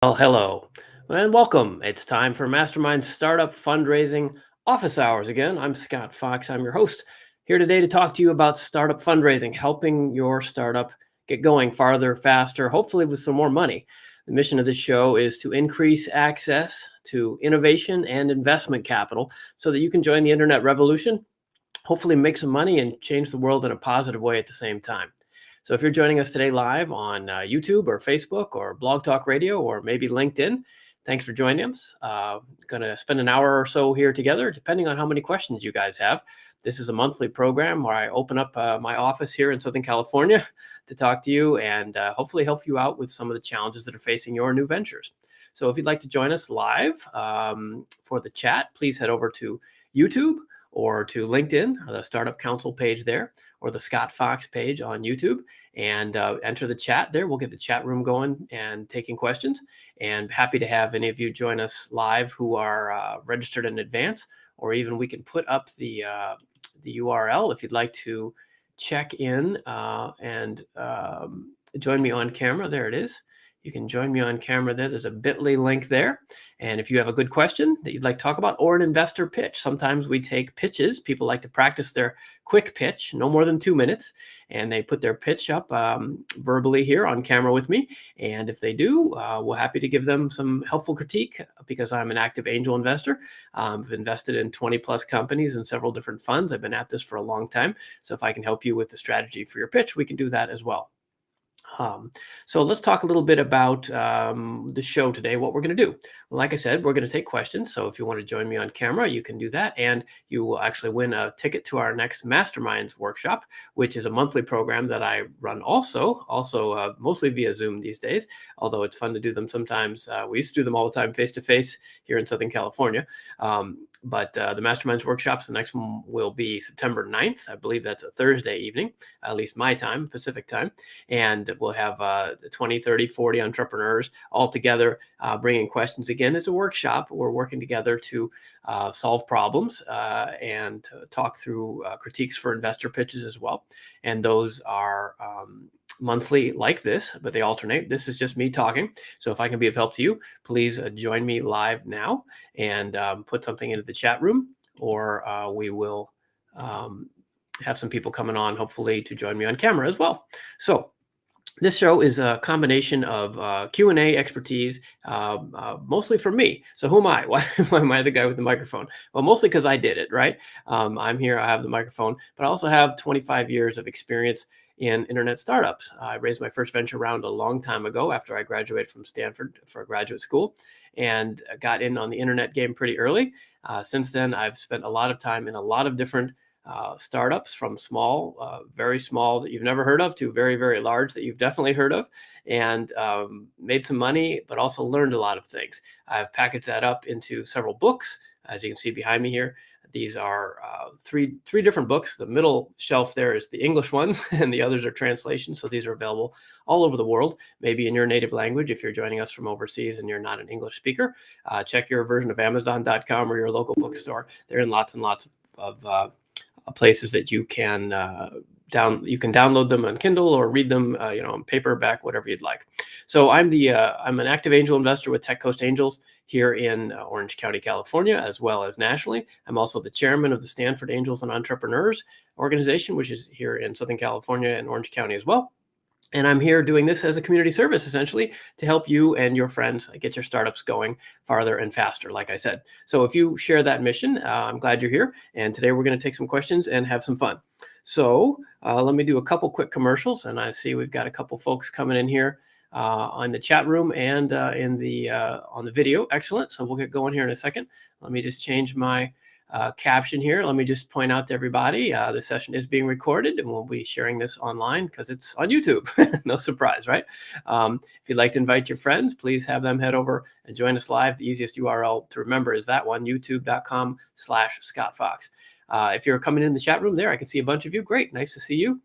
Well, hello and welcome. It's time for MasterMinds Startup Fundraising Office Hours again. I'm Scott Fox. I'm your host here today to talk to you about startup fundraising, helping your startup get going farther, faster, hopefully with some more money. The mission of this show is to increase access to innovation and investment capital so that you can join the internet revolution, hopefully make some money and change the world in a positive way at the same time. So if you're joining us today live on YouTube or Facebook or Blog Talk Radio or maybe LinkedIn, thanks for joining us. Going to spend an hour or so here together, depending on how many questions you guys have. This is a monthly program where I open up my office here in Southern California to talk to you and hopefully help you out with some of the challenges that are facing your new ventures. So if you'd like to join us live for the chat, please head over to YouTube or to LinkedIn, the Startup Council page there, or the Scott Fox page on YouTube, and enter the chat there. We'll get the chat room going and taking questions. And happy to have any of you join us live who are registered in advance, or even we can put up the URL if you'd like to check in and join me on camera. There it is. You can join me on camera there. There's a bit.ly link there. And if you have a good question that you'd like to talk about or an investor pitch, sometimes we take pitches. People like to practice their quick pitch, no more than 2 minutes. And they put their pitch up verbally here on camera with me. And if they do, we're happy to give them some helpful critique because I'm an active angel investor. I've invested in 20 plus companies and several different funds. I've been at this for a long time. So if I can help you with the strategy for your pitch, we can do that as well. So let's talk a little bit about the show today, what we're going to do. Well, like I said, we're going to take questions. So if you want to join me on camera, you can do that. And you will actually win a ticket to our next MasterMinds workshop, which is a monthly program that I run also mostly via Zoom these days, although it's fun to do them sometimes. We used to do them all the time face-to-face here in Southern California. But the Masterminds workshops, the next one will be September 9th. I believe that's a Thursday evening, at least my time, Pacific time. And we'll have 20, 30, 40 entrepreneurs all together bringing questions. Again, it's a workshop. We're working together to solve problems and talk through critiques for investor pitches as well. And those are monthly like this, but they alternate. This is just me talking. So if I can be of help to you, please join me live now and put something into the chat room, or we will have some people coming on, hopefully, to join me on camera as well. So this show is a combination of Q&A expertise, mostly from me. So who am I? Why am I the guy with the microphone? Well, mostly because I did it, right? I'm here, I have the microphone, but I also have 25 years of experience in internet startups. I raised my first venture round a long time ago after I graduated from Stanford for graduate school and got in on the internet game pretty early. Since then, I've spent a lot of time in a lot of different startups, from small, very small that you've never heard of to very, very large that you've definitely heard of, and made some money, but also learned a lot of things. I've packaged that up into several books, as you can see behind me here. These are three different books. The middle shelf there is the English ones, and the others are translations. So these are available all over the world, maybe in your native language. If you're joining us from overseas and you're not an English speaker, check your version of Amazon.com or your local bookstore. They're in lots and lots of places that you can download them on Kindle or read them, on paperback, whatever you'd like. So I'm an active angel investor with Tech Coast Angels here in Orange County, California, as well as nationally. I'm also the chairman of the Stanford Angels and Entrepreneurs organization, which is here in Southern California and Orange County as well. And I'm here doing this as a community service, essentially, to help you and your friends get your startups going farther and faster, like I said. So if you share that mission, I'm glad you're here. And today we're going to take some questions and have some fun. So let me do a couple quick commercials. And I see we've got a couple folks coming in here on the chat room and on the video. Excellent. So we'll get going here in a second. Let me just change my caption here. Let me just point out to everybody, the session is being recorded and we'll be sharing this online because it's on YouTube. No surprise, right? If you'd like to invite your friends, please have them head over and join us live. The easiest URL to remember is that one, youtube.com/Scott Fox. If you're coming in the chat room there, I can see a bunch of you. Great. Nice to see you.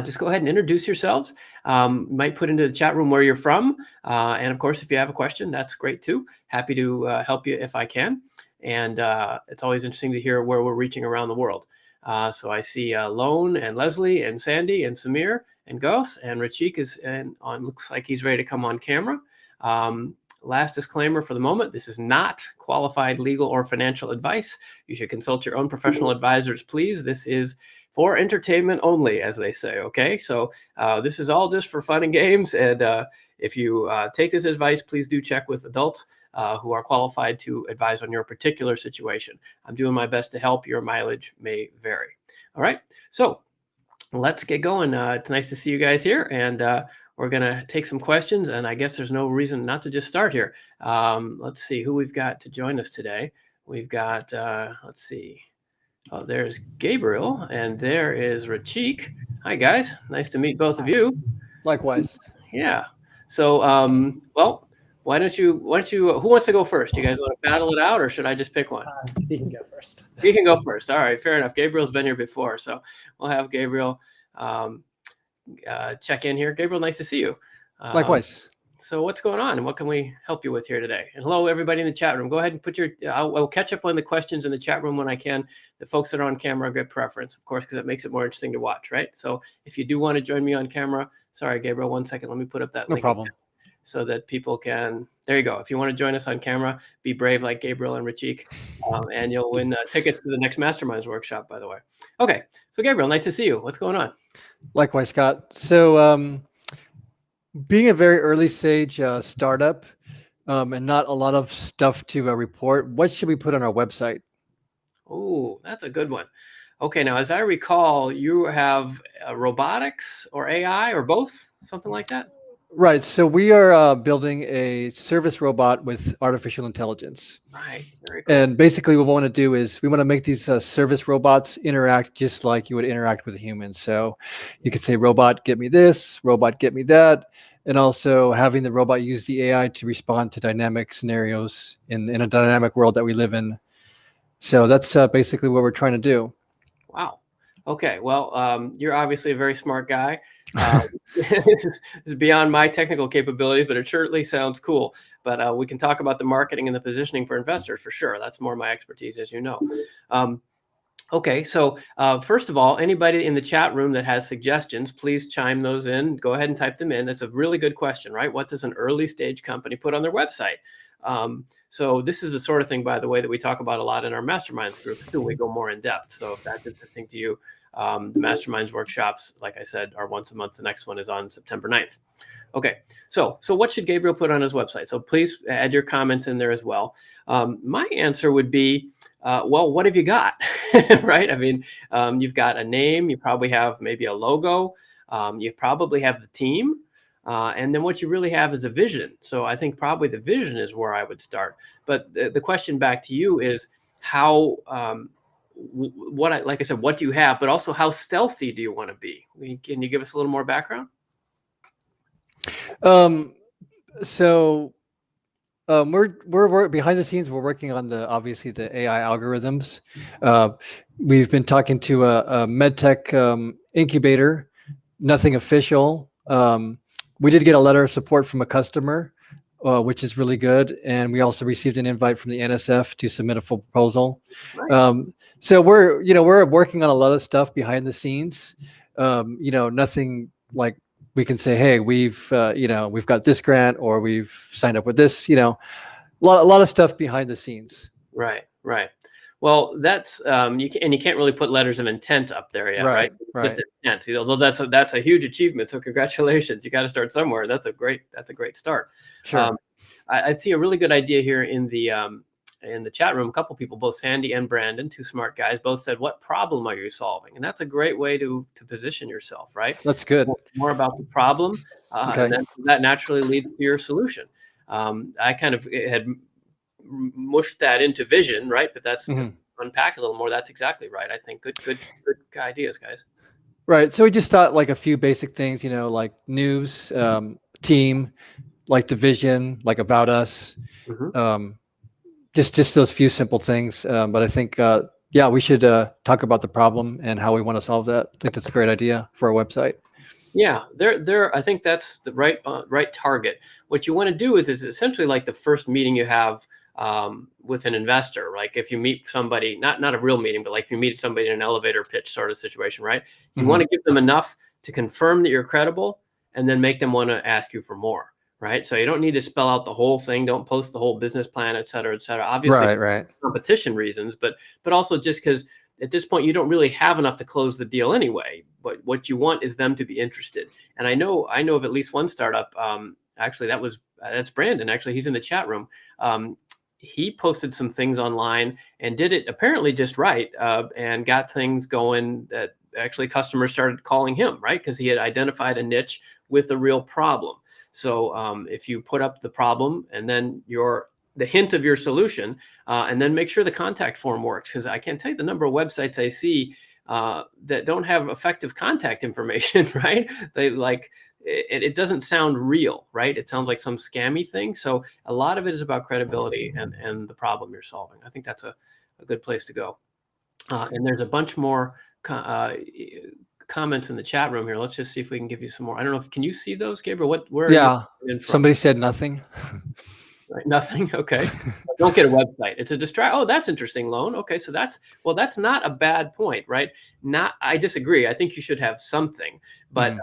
Just go ahead and introduce yourselves. Might put into the chat room where you're from. And of course, if you have a question, that's great too. Happy to help you if I can. And it's always interesting to hear where we're reaching around the world. So I see Lone and Leslie and Sandy and Samir and Gus and Reechik is on. Looks like he's ready to come on camera. Last disclaimer for the moment, this is not qualified legal or financial advice. You should consult your own professional advisors, please. This is for entertainment only, as they say, okay? So this is all just for fun and games. And if you take this advice, please do check with adults who are qualified to advise on your particular situation. I'm doing my best to help. Your mileage may vary. All right, so let's get going. It's nice to see you guys here, and we're going to take some questions, and I guess there's no reason not to just start here. Let's see who we've got to join us today. We've got, let's see. Oh, there's Gabriel, and there is Reechik. Hi, guys. Nice to meet both of you. Likewise. Yeah. So, well, why don't you, who wants to go first? You guys want to battle it out, or should I just pick one? You can go first. You can go first. All right, fair enough. Gabriel's been here before, so we'll have Gabriel check in here. Gabriel, nice to see you. Likewise. So what's going on, and what can we help you with here today? And hello, everybody in the chat room. Go ahead and put your, I'll catch up on the questions in the chat room when I can. The folks that are on camera get preference, of course, because it makes it more interesting to watch, right? So if you do want to join me on camera, sorry, Gabriel, 1 second. Let me put up that link. No problem. So that people can, there you go. If you want to join us on camera, be brave like Gabriel and Reechik, and you'll win tickets to the next MasterMinds workshop, by the way. Okay, so Gabriel, nice to see you. What's going on? Likewise, Scott. So being a very early stage startup and not a lot of stuff to report, what should we put on our website? Oh, that's a good one. Okay, now, as I recall, you have robotics or AI or both, something like that? Right. So we are building a service robot with artificial intelligence. Right. Very cool. And basically what we want to do is we want to make these service robots interact just like you would interact with humans. So you could say, robot, get me this, robot, get me that. And also having the robot use the AI to respond to dynamic scenarios in a dynamic world that we live in. So that's basically what we're trying to do. Wow. Okay. Well, you're obviously a very smart guy. This is beyond my technical capabilities, but it certainly sounds cool. But we can talk about the marketing and the positioning for investors for sure. That's more my expertise, as you know. Okay, so first of all, anybody in the chat room that has suggestions, please chime those in. Go ahead and type them in. That's a really good question, right? What does an early stage company put on their website? So this is the sort of thing, by the way, that we talk about a lot in our MasterMinds group too. We go more in depth. So if that's interesting to you, the MasterMinds workshops, like I said, are once a month. The next one is on September 9th. Okay, so what should Gabriel put on his website? So please add your comments in there as well. My answer would be, well, what have you got, right? I mean, you've got a name. You probably have maybe a logo. You probably have the team. And then what you really have is a vision. So I think probably the vision is where I would start. But the question back to you is how, like I said, what do you have, but also how stealthy do you want to be? Can you give us a little more background? We're behind the scenes. We're working on obviously the AI algorithms. We've been talking to a medtech incubator, nothing official. We did get a letter of support from a customer, which is really good. And we also received an invite from the NSF to submit a full proposal. Right. So we're working on a lot of stuff behind the scenes. Nothing like we can say, hey, we've got this grant or we've signed up with this, a lot of stuff behind the scenes. Right. Well, that's you can't really put letters of intent up there yet, right? Just intent. Although that's a huge achievement. So congratulations. You got to start somewhere. That's a great start. Sure. I'd see a really good idea here in the chat room. A couple people, both Sandy and Brandon, two smart guys, both said, "What problem are you solving?" And that's a great way to position yourself, right? That's good. More about the problem, okay. And that naturally leads to your solution. I kind of had mushed that into vision, right? But that's to unpack a little more. That's exactly right. I think good ideas, guys. Right. So we just thought like a few basic things, like news, team, like the vision, like about us, just those few simple things. But I think, we should talk about the problem and how we want to solve that. I think that's a great idea for our website. Yeah, I think that's the right target. What you want to do is essentially like the first meeting you have with an investor. Like if you meet somebody, not a real meeting, but like if you meet somebody in an elevator pitch sort of situation, right? You want to give them enough to confirm that you're credible and then make them want to ask you for more, right? So you don't need to spell out the whole thing. Don't post the whole business plan, et cetera, et cetera. Obviously, Right. competition reasons, but also just because at this point you don't really have enough to close the deal anyway. But what you want is them to be interested. And I know of at least one startup. Actually, that's Brandon. Actually, he's in the chat room. He posted some things online and did it apparently just right, and got things going that actually customers started calling him, right? Because he had identified a niche with a real problem. So if you put up the problem and then the hint of your solution, and then make sure the contact form works, because I can't tell you the number of websites I see that don't have effective contact information, right? It doesn't sound real, right? It sounds like some scammy thing. So a lot of it is about credibility and the problem you're solving. I think that's a good place to go. And there's a bunch more comments in the chat room here. Let's just see if we can give you some more. I don't know can you see those, Gabriel? Where are you in from? Somebody said nothing. Right, nothing. Okay. Don't get a website. It's a distract. Oh, that's interesting, Lone. Okay. So that's not a bad point, right? I disagree. I think you should have something, but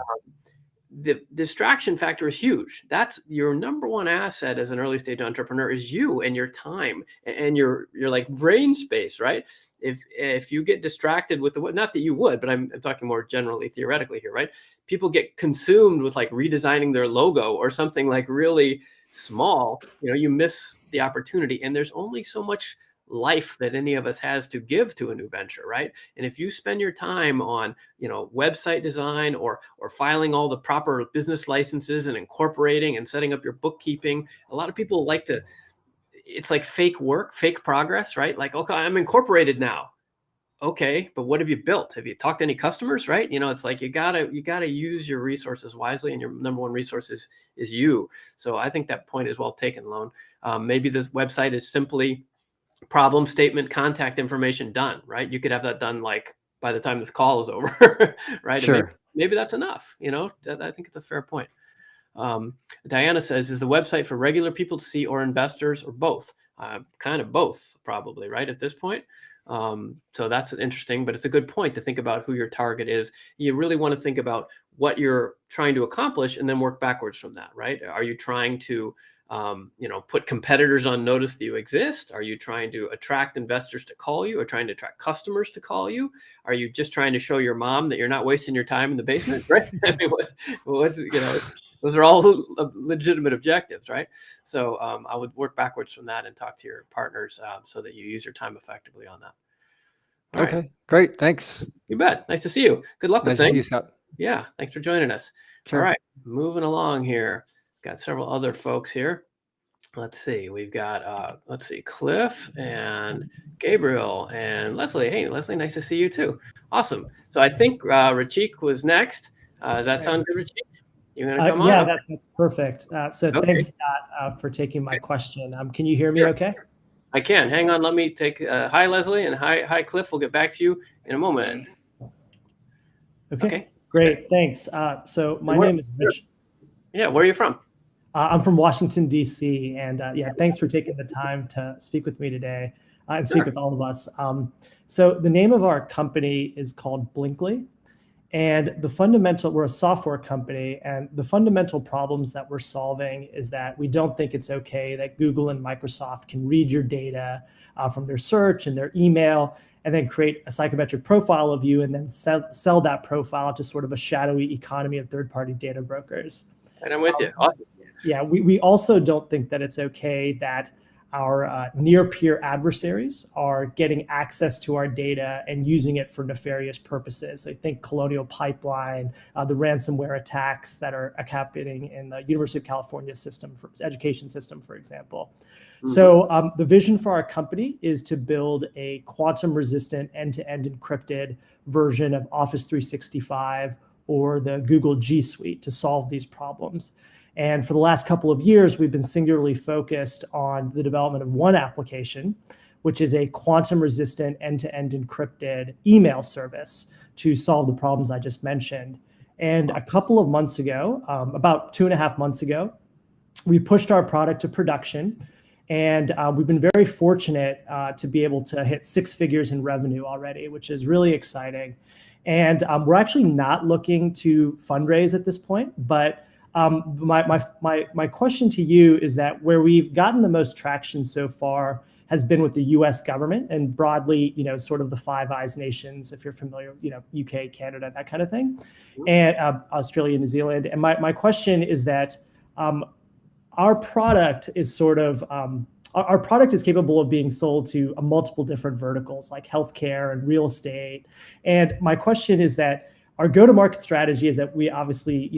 the distraction factor is huge. That's your number one asset as an early stage entrepreneur, is you and your time and your like brain space, right? If you get distracted with not that you would, but I'm talking more generally theoretically here, right? People get consumed with like redesigning their logo or something like really small, you miss the opportunity. And there's only so much life that any of us has to give to a new venture, right? And if you spend your time on, website design or filing all the proper business licenses and incorporating and setting up your bookkeeping, a lot of people it's like fake work, fake progress, right? Like, okay, I'm incorporated now. Okay, but what have you built? Have you talked to any customers, right? It's like you gotta use your resources wisely, and your number one resource is you. So I think that point is well taken, Lone. Maybe this website is simply problem statement, contact information done, right? You could have that done like by the time this call is over, right? Sure. And maybe that's enough. I think it's a fair point. Diana says, is the website for regular people to see or investors, or both? Kind of both, probably, right, at this point. So that's interesting, but it's a good point to think about who your target is. You really want to think about what you're trying to accomplish and then work backwards from that, right? Are you trying to put competitors on notice that you exist? Are you trying to attract investors to call you, or trying to attract customers to call you? Are you just trying to show your mom that you're not wasting your time in the basement, right? I mean, those are all legitimate objectives, right? So I would work backwards from that and talk to your partners so that you use your time effectively on that. All right. Great. Thanks. You bet. Nice to see you. Good luck with things. Nice to see you, Scott. Yeah. Thanks for joining us. Sure. All right. Moving along here. Got several other folks here. Let's see. We've got, Cliff and Gabriel and Leslie. Hey, Leslie, nice to see you too. Awesome. So I think Reechik was next. Does that sound good, Reechik? You're going to come on? Yeah, that's perfect. So thanks, Scott, for taking my question. Can you hear me okay? I can. Hang on. Let me take hi, Leslie, and hi, Cliff. We'll get back to you in a moment. Okay. Great. Thanks. So my name is Rich. Yeah. Where are you from? I'm from Washington, D.C. And thanks for taking the time to speak with me today and speak with all of us. So the name of our company is called Blinkly. And we're a software company, and the fundamental problems that we're solving is that we don't think it's okay that Google and Microsoft can read your data from their search and their email, and then create a psychometric profile of you, and then sell that profile to sort of a shadowy economy of third-party data brokers. And I'm with you. Awesome. Yeah, we also don't think that it's okay that our near-peer adversaries are getting access to our data and using it for nefarious purposes. I think Colonial Pipeline, the ransomware attacks that are happening in the University of California education system, for example. Mm-hmm. So the vision for our company is to build a quantum-resistant, end-to-end encrypted version of Office 365 or the Google G Suite to solve these problems. And for the last couple of years, we've been singularly focused on the development of one application, which is a quantum-resistant, end-to-end encrypted email service to solve the problems I just mentioned. And a couple of months ago, about 2.5 months ago, we pushed our product to production. And we've been very fortunate to be able to hit 6 figures in revenue already, which is really exciting. And we're actually not looking to fundraise at this point, but My question to you is that where we've gotten the most traction so far has been with the U.S. government and broadly, sort of the Five Eyes nations, if you're familiar, UK, Canada, that kind of thing, and Australia, New Zealand. And my question is that our product is sort of our product is capable of being sold to multiple different verticals like healthcare and real estate. And my question is that our go-to-market strategy is that we obviously,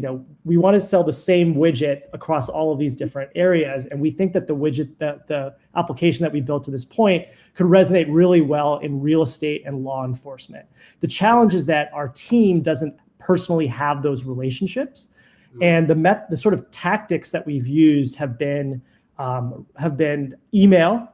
we want to sell the same widget across all of these different areas. And we think that the widget, the application that we built to this point could resonate really well in real estate and law enforcement. The challenge is that our team doesn't personally have those relationships. And the sort of tactics that we've used have been email,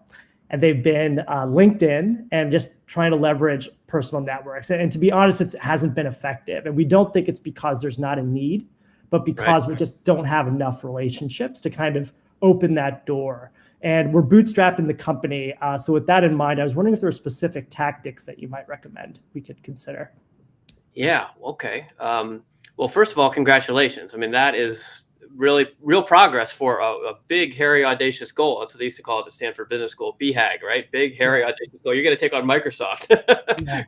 and they've been LinkedIn, and just trying to leverage personal networks. And to be honest, it hasn't been effective. And we don't think it's because there's not a need, but because we just don't have enough relationships to kind of open that door. And we're bootstrapping the company. So with that in mind, I was wondering if there were specific tactics that you might recommend we could consider. Yeah. Okay. Well, first of all, congratulations. I mean, that is really real progress for a big, hairy, audacious goal. That's what they used to call it at Stanford Business School, BHAG, right? Big, hairy, audacious goal. You're going to take on Microsoft. Yeah.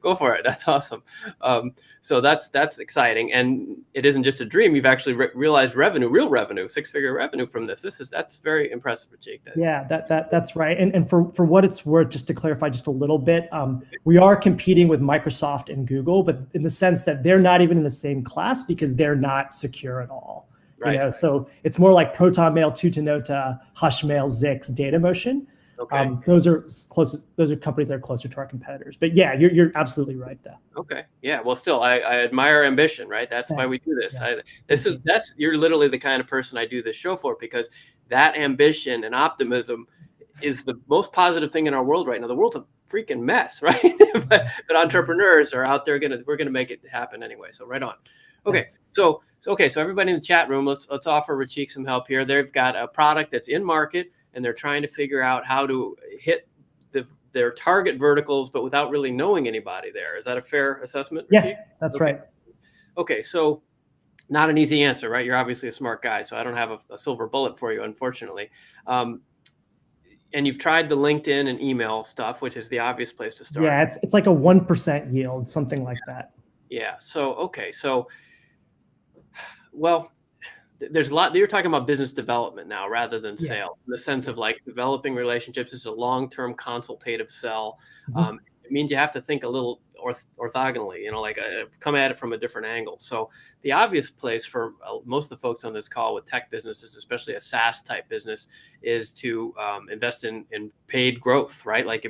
Go for it. That's awesome. So that's exciting. And it isn't just a dream. You've actually realized real revenue, six-figure revenue from this. That's very impressive, Reechik. Yeah, that's right. And for what it's worth, just to clarify just a little bit, we are competing with Microsoft and Google, but in the sense that they're not even in the same class because they're not secure at all. Right. So it's more like Proton Mail, Tutanota, Hushmail, Zix, DataMotion. Okay. Those are companies that are closer to our competitors. But yeah, you're absolutely right though. Okay. Yeah. Well, still, I admire ambition, right? That's why we do this. Yeah. You're literally the kind of person I do this show for, because that ambition and optimism is the most positive thing in our world right now. The world's a freaking mess, right? but entrepreneurs are out there we're gonna make it happen anyway. So right on. Okay. Thanks. So everybody in the chat room, let's offer Reechik some help here. They've got a product that's in market, and they're trying to figure out how to hit their target verticals, but without really knowing anybody there. Is that a fair assessment, Reechik? Yeah, that's right. Okay, so not an easy answer, right? You're obviously a smart guy, so I don't have a silver bullet for you, unfortunately. And you've tried the LinkedIn and email stuff, which is the obvious place to start. Yeah, it's like a 1% yield, something like that. Yeah. Well, there's a lot. You're talking about business development now rather than sales, in the sense of like developing relationships is a long-term consultative sell. Mm-hmm. It means you have to think a little orthogonally, come at it from a different angle. So the obvious place for most of the folks on this call with tech businesses, especially a SaaS type business, is to invest in paid growth, right? Like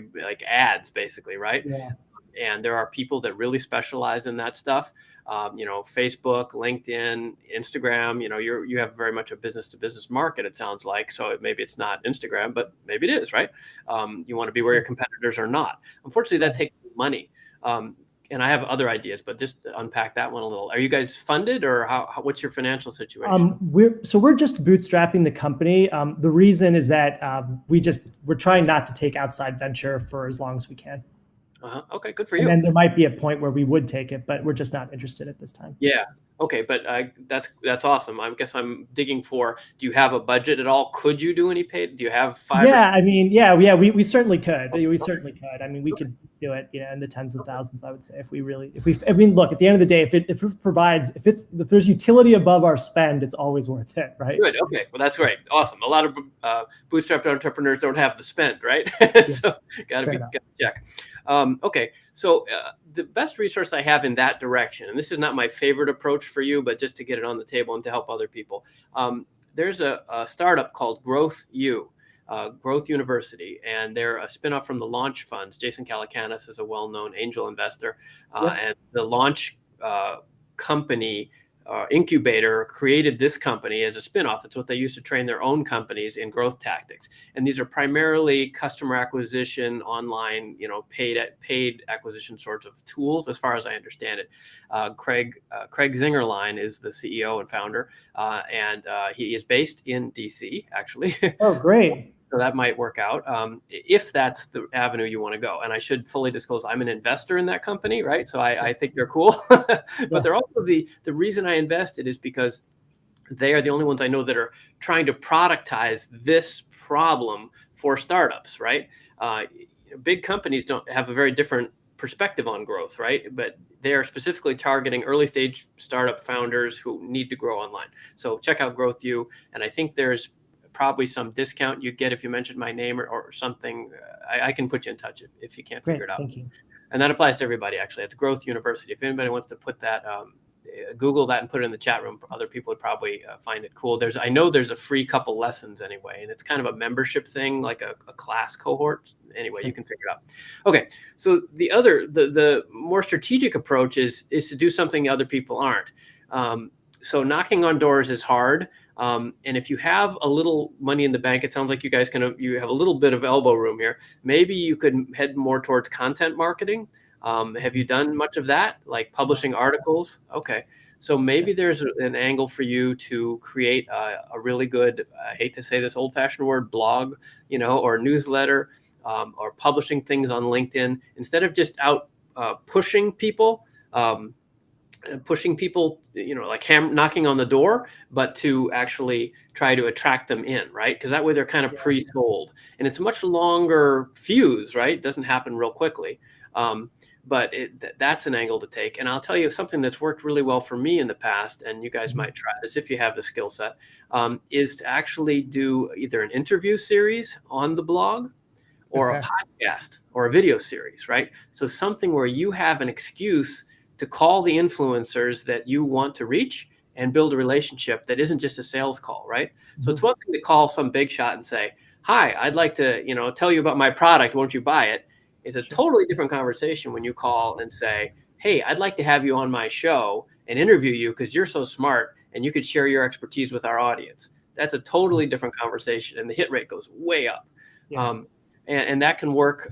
ads, basically, right? Yeah. And there are people that really specialize in that stuff. Facebook, LinkedIn, Instagram, you have very much a business to business market, it sounds like. So maybe it's not Instagram, but maybe it is, right? You want to be where your competitors are not. Unfortunately, that takes money. And I have other ideas, but just to unpack that one a little. Are you guys funded, or what's your financial situation? We're just bootstrapping the company. The reason is that we're trying not to take outside venture for as long as we can. Okay, good for you. And then there might be a point where we would take it, but we're just not interested at this time. Yeah. Okay, but that's awesome. I guess I'm digging for. Do you have a budget at all? Could you do any paid? Do you have five? Yeah, I mean, we certainly could. We certainly could. I mean, we could do it, in the tens of thousands. I would say if we. I mean, look, at the end of the day, if there's utility above our spend, it's always worth it, right? Good. Okay. Well, that's great. Awesome. A lot of bootstrapped entrepreneurs don't have the spend, right? So gotta check. Okay. So the best resource I have in that direction, and this is not my favorite approach for you, but just to get it on the table and to help other people. There's a startup called Growth University, and they're a spinoff from the Launch Funds. Jason Calacanis is a well-known angel investor, and the Launch company incubator created this company as a spinoff. It's what they use to train their own companies in growth tactics. And these are primarily customer acquisition, online, paid acquisition sorts of tools, as far as I understand it. Craig Zingerline is the CEO and founder, and he is based in DC, actually. Oh, great. So that might work out if that's the avenue you want to go. And I should fully disclose, I'm an investor in that company, right? So I think they're cool. But they're also the reason I invested is because They are the only ones I know that are trying to productize this problem for startups, right? Big companies don't have a very different perspective on growth, right? But they are specifically targeting early stage startup founders who need to grow online. So check out GrowthU, and I think there's probably some discount you get if you mention my name or something. I can put you in touch if you can't Great, figure it out. thank you. And that applies to everybody, actually. It's Growth University. If anybody wants to put that, Google that and put it in the chat room. Other people would probably find it cool. I know there's a free couple lessons anyway, and it's kind of a membership thing, like a class cohort. Anyway, Sure. you can figure it out. Okay, so the more strategic approach is to do something other people aren't. So knocking on doors is hard. And if you have a little money in the bank, it sounds like you guys you have a little bit of elbow room here. Maybe you could head more towards content marketing. Have you done much of that, like publishing articles? Okay, so maybe there's an angle for you to create a really good, I hate to say this old-fashioned word, blog, or newsletter, or publishing things on LinkedIn instead of just out pushing people. Like knocking on the door, but to actually try to attract them in, right? Because that way they're kind of pre-sold, and it's a much longer fuse, right? It doesn't happen real quickly. But that's an angle to take. And I'll tell you something that's worked really well for me in the past, and you guys might try this if you have the skill set, is to actually do either an interview series on the blog or a podcast or a video series, right? So something where you have an excuse to call the influencers that you want to reach and build a relationship that isn't just a sales call, right? So it's one thing to call some big shot and say, hi, I'd like to, tell you about my product. Won't you buy it? It's a totally different conversation when you call and say, hey, I'd like to have you on my show and interview you because you're so smart and you could share your expertise with our audience. That's a totally different conversation, and the hit rate goes way up. Yeah. And that can work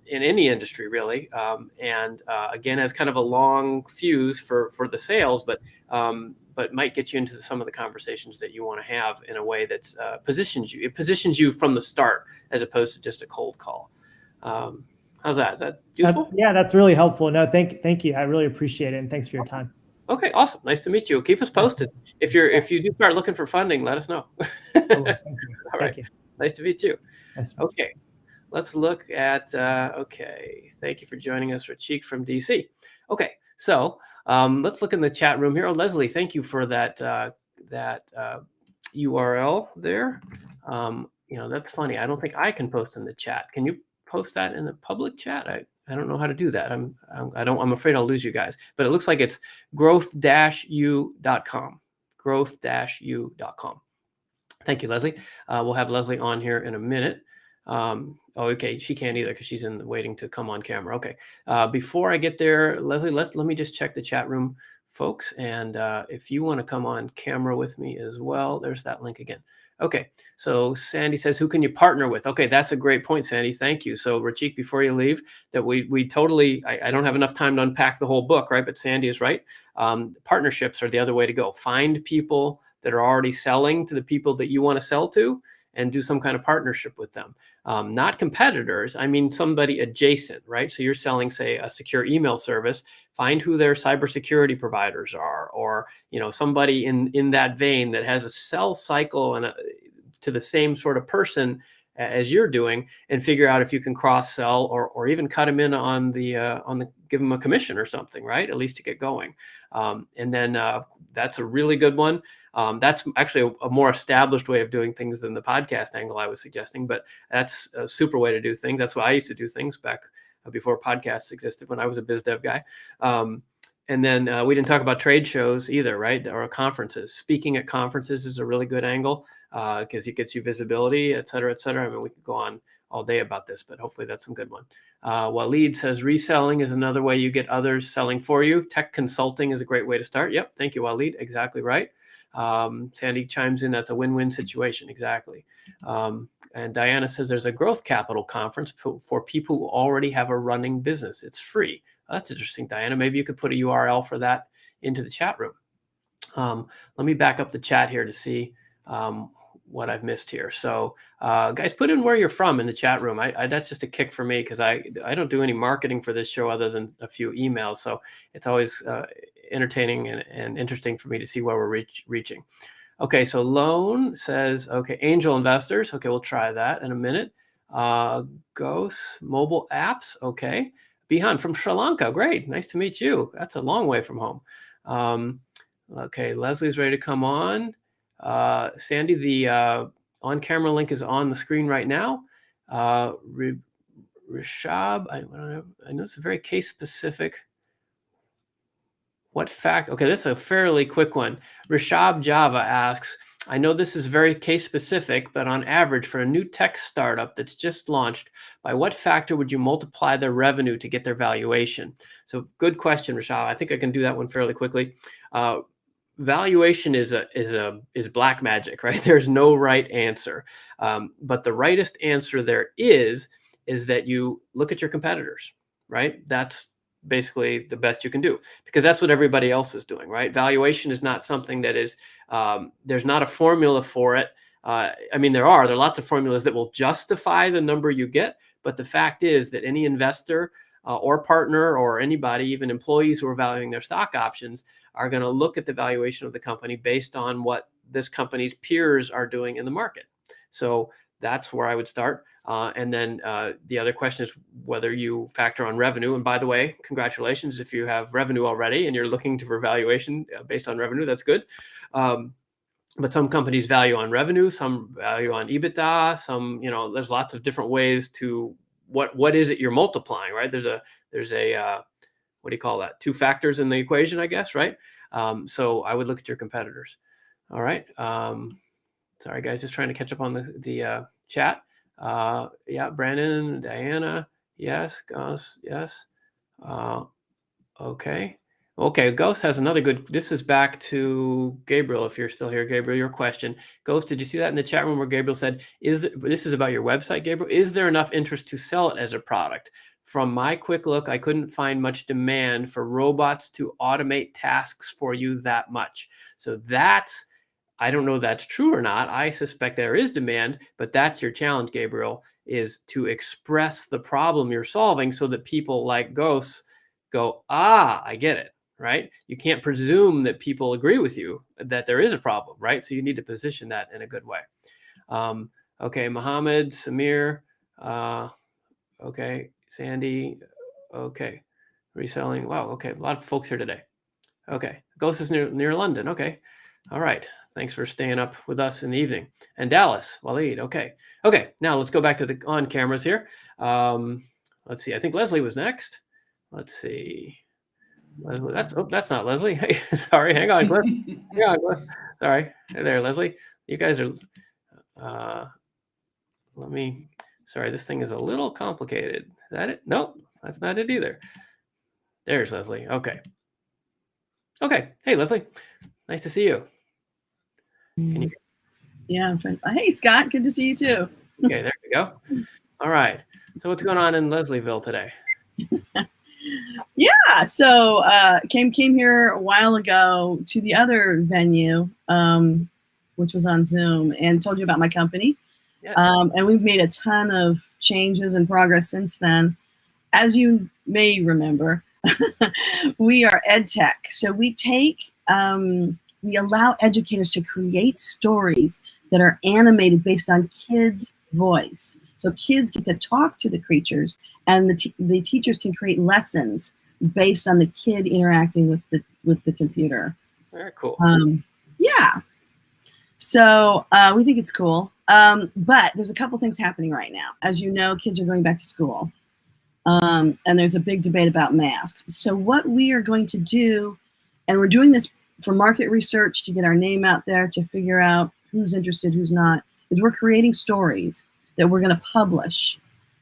in any industry, really. Again, as kind of a long fuse for the sales, but might get you into some of the conversations that you want to have in a way that positions you. It positions you from the start as opposed to just a cold call. How's that? Is that useful? Yeah, that's really helpful. No, thank you. I really appreciate it, and thanks for your time. Okay, awesome. Nice to meet you. Keep us posted. If you do start looking for funding, let us know. Thank you. All right. Thank you. Nice to meet you. Nice to meet you. Okay. Let's look at, okay. Thank you for joining us, Reechik from DC. Okay, so let's look in the chat room here. Oh, Leslie, thank you for that URL there. That's funny. I don't think I can post in the chat. Can you post that in the public chat? I don't know how to do that. I'm afraid I'll lose you guys. But it looks like it's growth-u.com. Growth-u.com. Thank you, Leslie. We'll have Leslie on here in a minute. Okay, she can't either because she's waiting to come on camera. Okay, before I get there, Leslie, let me just check the chat room, folks. And if you want to come on camera with me as well, there's that link again. Okay, so Sandy says, who can you partner with? Okay, that's a great point, Sandy. Thank you. So Reechik, before you leave, that we totally, I don't have enough time to unpack the whole book, right? But Sandy is right. Partnerships are the other way to go. Find people that are already selling to the people that you want to sell to, and do some kind of partnership with them. Not competitors, I mean somebody adjacent, right? So you're selling, say, a secure email service, find who their cybersecurity providers are, or somebody in that vein that has a sell cycle and to the same sort of person as you're doing, and figure out if you can cross-sell or even cut them in on the give them a commission or something, right? At least to get going. And then that's a really good one. That's actually a more established way of doing things than the podcast angle I was suggesting, but that's a super way to do things. That's why I used to do things back before podcasts existed, when I was a biz dev guy. And then we didn't talk about trade shows either, right? Or conferences. Speaking at conferences is a really good angle because it gets you visibility, et cetera, et cetera. I mean, we could go on all day about this, but hopefully that's some good one. Waleed says reselling is another way you get others selling for you. Tech consulting is a great way to start. Yep. Thank you, Waleed. Exactly right. Sandy chimes in. That's a win-win situation. Exactly. And Diana says there's a growth capital conference for people who already have a running business. It's free. That's interesting, Diana. Maybe you could put a URL for that into the chat room. Let me back up the chat here to see what I've missed here. So guys, put in where you're from in the chat room. That's just a kick for me because I don't do any marketing for this show other than a few emails. So it's always entertaining and interesting for me to see where we're reaching. Okay, so loan says, okay, angel investors. Okay, we'll try that in a minute. Ghosts, mobile apps. Okay. Bihan from Sri Lanka. Great. Nice to meet you. That's a long way from home. Okay, Leslie's ready to come on. Sandy, the on-camera link is on the screen right now. Rishabh, I know it's very case specific. What fact? Okay, this is a fairly quick one. Rishabh Java asks, I know this is very case specific, but on average for a new tech startup that's just launched, by what factor would you multiply their revenue to get their valuation? So good question, Rishabh. I think I can do that one fairly quickly. Valuation is black magic, right? There's no right answer. But the rightest answer there is that you look at your competitors, right? That's basically the best you can do, because that's what everybody else is doing, right? Valuation is not something that is, there's not a formula for it. I mean, there are lots of formulas that will justify the number you get, but the fact is that any investor or partner or anybody, even employees who are valuing their stock options, are going to look at the valuation of the company based on what this company's peers are doing in the market. So that's where I would start. And then the other question is whether you factor on revenue. And by the way, congratulations if you have revenue already and you're looking for valuation based on revenue, that's good. But some companies value on revenue, some value on EBITDA, some, there's lots of different ways to what is it you're multiplying, right? There's a what do you call that? Two factors in the equation, I guess, right? So I would look at your competitors. All right. Sorry, guys, just trying to catch up on the chat. Yeah, Brandon, Diana, yes, Gus, yes. Okay. Ghost has another good, this is back to Gabriel, if you're still here, Gabriel, your question. Ghost, did you see that in the chat room where Gabriel said, this is about your website, Gabriel, is there enough interest to sell it as a product? From my quick look, I couldn't find much demand for robots to automate tasks for you that much. So I don't know if that's true or not. I suspect there is demand, but that's your challenge, Gabriel, is to express the problem you're solving so that people like Ghosts go, I get it, right? You can't presume that people agree with you that there is a problem, right? So you need to position that in a good way. Okay, Mohammed, Samir, okay, Sandy, okay, reselling. Wow, okay, a lot of folks here today. Okay, Ghost is near London. Okay, all right. Thanks for staying up with us in the evening. And Dallas, Waleed. Okay. Now let's go back to the on cameras here. Let's see. I think Leslie was next. Let's see. Leslie, that's not Leslie. Hey, sorry. Hang on, Cliff. Hang on, Cliff. Sorry. Hey there, Leslie. You guys are. Sorry, this thing is a little complicated. Is that it? Nope, that's not it either. There's Leslie. Okay. Hey, Leslie. Nice to see you. Can you? Yeah, I'm trying. Hey, Scott. Good to see you too. Okay, there we go. All right. So what's going on in Leslieville today? Yeah. So came here a while ago to the other venue, which was on Zoom, and told you about my company. Yes. And we've made a ton of changes and progress since then. As you may remember, we are ed tech. So we take we allow educators to create stories that are animated based on kids' voice. So kids get to talk to the creatures, and the teachers can create lessons based on the kid interacting with the computer. Very cool. Yeah. So we think it's cool. But there's a couple things happening right now. As you know, kids are going back to school. And there's a big debate about masks. So what we are going to do, and we're doing this for market research to get our name out there, to figure out who's interested, who's not, is we're creating stories that we're going to publish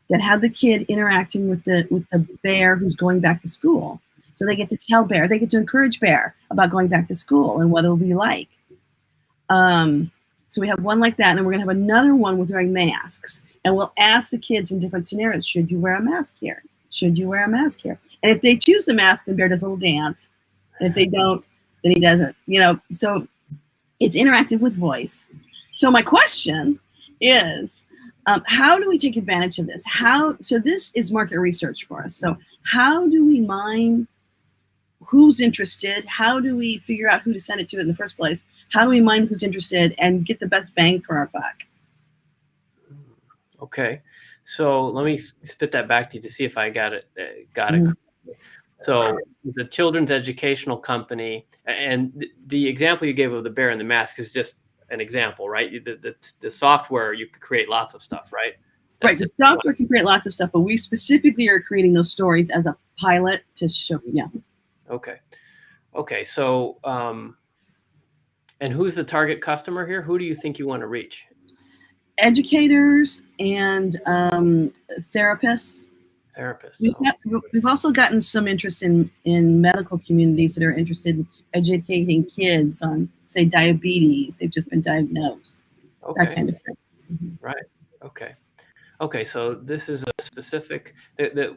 that have the kid interacting with the bear who's going back to school. So they get to tell bear, they get to encourage bear about going back to school and what it'll be like. So we have one like that, and then we're going to have another one with wearing masks. And we'll ask the kids in different scenarios, should you wear a mask here? Should you wear a mask here? And if they choose the mask, then bear does a little dance. And if they don't, then he doesn't. So it's interactive with voice. So my question is, how do we take advantage of this? So this is market research for us. So how do we mine who's interested? How do we figure out who to send it to in the first place? how do we mine who's interested and get the best bang for our buck? Okay, so let me spit that back to you to see if I got it. Mhm. So the children's educational company, and the example you gave of the bear and the mask is just an example, right? The software, you could create lots of stuff, right? Right, the software can create lots of stuff, but we specifically are creating those stories as a pilot to show. Yeah. Okay. So, and who's the target customer here? Who do you think you want to reach? Educators and therapists. We've also gotten some interest in medical communities that are interested in educating kids on, say, diabetes. They've just been diagnosed. That kind of thing. Right. Okay. So this is a specific.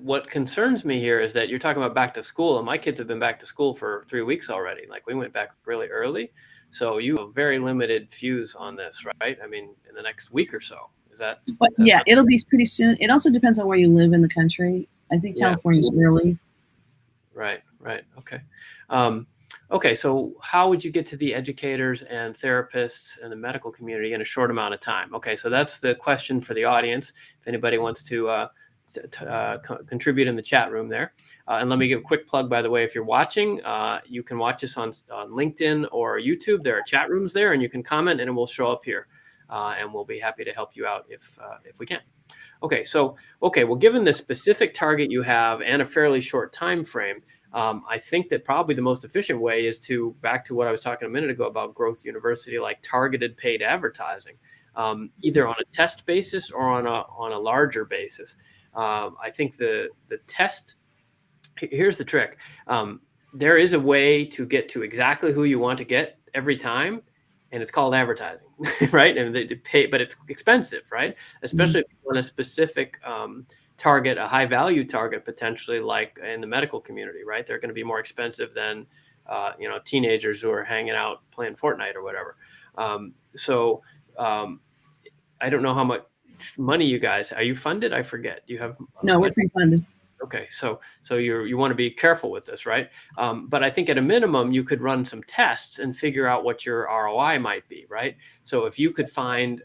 What concerns me here is that you're talking about back to school, and my kids have been back to school for 3 weeks already. Like we went back really early, so you have a very limited fuse on this, right? I mean, in the next week or so. Is that? But yeah, it'll be pretty soon. It also depends on where you live in the country. I think California's early. Right. Okay. Okay. So how would you get to the educators and therapists and the medical community in a short amount of time? Okay. So that's the question for the audience. If anybody wants to contribute in the chat room there. And let me give a quick plug, by the way, if you're watching, you can watch us on LinkedIn or YouTube. There are chat rooms there, and you can comment and it will show up here. And we'll be happy to help you out if we can. Okay, well, given the specific target you have and a fairly short time frame, I think that probably the most efficient way is to, back to what I was talking a minute ago about Growth University, like targeted paid advertising, either on a test basis or on a larger basis. I think the test, here's the trick. There is a way to get to exactly who you want to get every time, and it's called advertising, right? And they pay, but it's expensive, right? Especially if you want a specific target, a high value target, potentially like in the medical community, right? They're going to be more expensive than, teenagers who are hanging out playing Fortnite or whatever. I don't know how much money you guys, are you funded? I forget. You have no, we're pre-funded. Okay, so you want to be careful with this, right? But I think at a minimum, you could run some tests and figure out what your ROI might be, right? So if you could find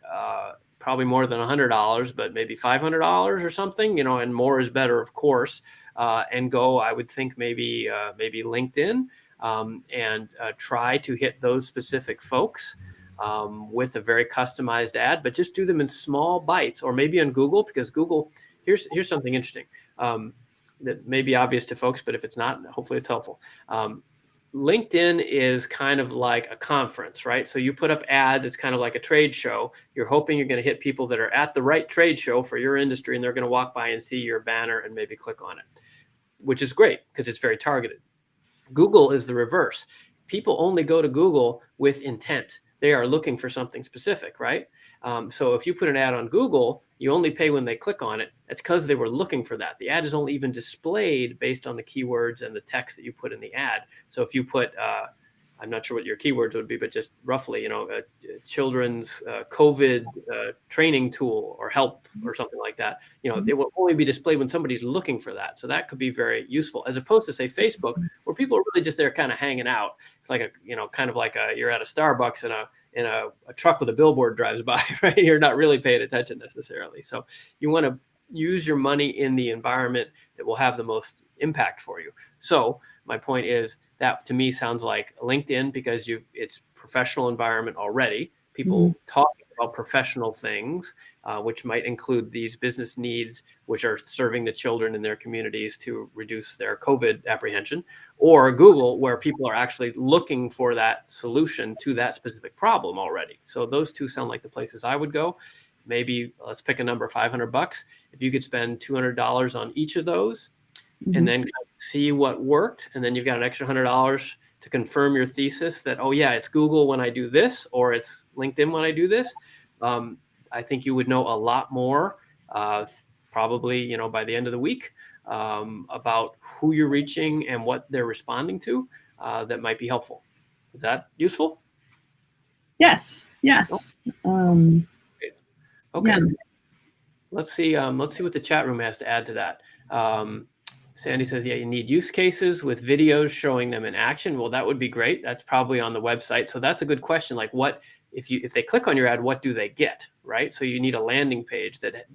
probably more than $100, but maybe $500 or something, and more is better, of course, and go, I would think maybe LinkedIn and try to hit those specific folks with a very customized ad, but just do them in small bites, or maybe on Google, because Google, here's something interesting. That may be obvious to folks, but if it's not, hopefully it's helpful. LinkedIn is kind of like a conference, right? So you put up ads, it's kind of like a trade show. You're hoping you're going to hit people that are at the right trade show for your industry, and they're going to walk by and see your banner and maybe click on it, which is great because it's very targeted. Google is the reverse. People only go to Google with intent. They are looking for something specific, right? So if you put an ad on Google, you only pay when they click on it. That's because they were looking for that. The ad is only even displayed based on the keywords and the text that you put in the ad. So if you put, I'm not sure what your keywords would be, but just roughly, children's COVID training tool or help or something like that, it will only be displayed when somebody's looking for that. So that could be very useful, as opposed to, say, Facebook, where people are really just there kind of hanging out. It's like kind of like you're at a Starbucks and a truck with a billboard drives by, right? You're not really paying attention necessarily. So you want to use your money in the environment that will have the most impact for you. So my point is that to me sounds like LinkedIn, because it's professional environment already. People talking about professional things, which might include these business needs, which are serving the children in their communities to reduce their COVID apprehension, or Google, where people are actually looking for that solution to that specific problem already. So those two sound like the places I would go. Maybe let's pick a number, $500. If you could spend $200 on each of those, and then kind of see what worked, and then you've got an extra $100 to confirm your thesis that, oh yeah, it's Google when I do this, or it's LinkedIn when I do this. I think you would know a lot more, probably by the end of the week, about who you're reaching and what they're responding to. That might be helpful. Is that useful? Yes. Okay. Yeah. Let's see what the chat room has to add to that. Sandy says, yeah, you need use cases with videos showing them in action. Well, that would be great. That's probably on the website. So that's a good question. Like, what if they click on your ad, what do they get? Right. So you need a landing page that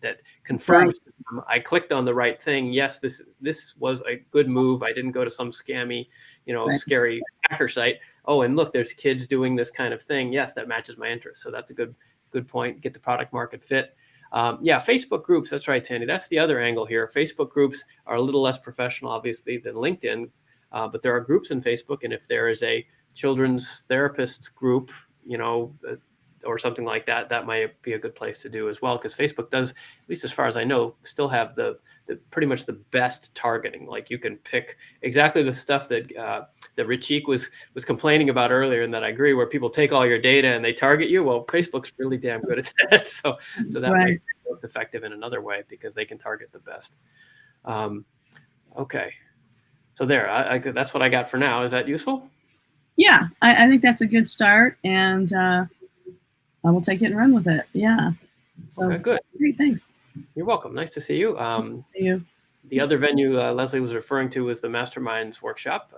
confirms to them, I clicked on the right thing. Yes, this was a good move. I didn't go to some scammy, scary hacker site. Oh, and look, there's kids doing this kind of thing. Yes, that matches my interest. So that's a good point. Get the product market fit. Facebook groups. That's right, Sandy. That's the other angle here. Facebook groups are a little less professional, obviously, than LinkedIn, but there are groups in Facebook. And if there is a children's therapists group, or something like that, that might be a good place to do as well. Because Facebook does, at least as far as I know, still have the pretty much the best targeting. Like you can pick exactly the stuff that Reechik was complaining about earlier, and that I agree, where people take all your data and they target you. Well, Facebook's really damn good at that. So that might be most effective in another way because they can target the best. Okay. So there, that's what I got for now. Is that useful? Yeah, I think that's a good start, and I will take it and run with it. Yeah. So okay, good. Great, thanks. You're welcome. Nice to see you. See you. The other venue Leslie was referring to was the MasterMinds workshop.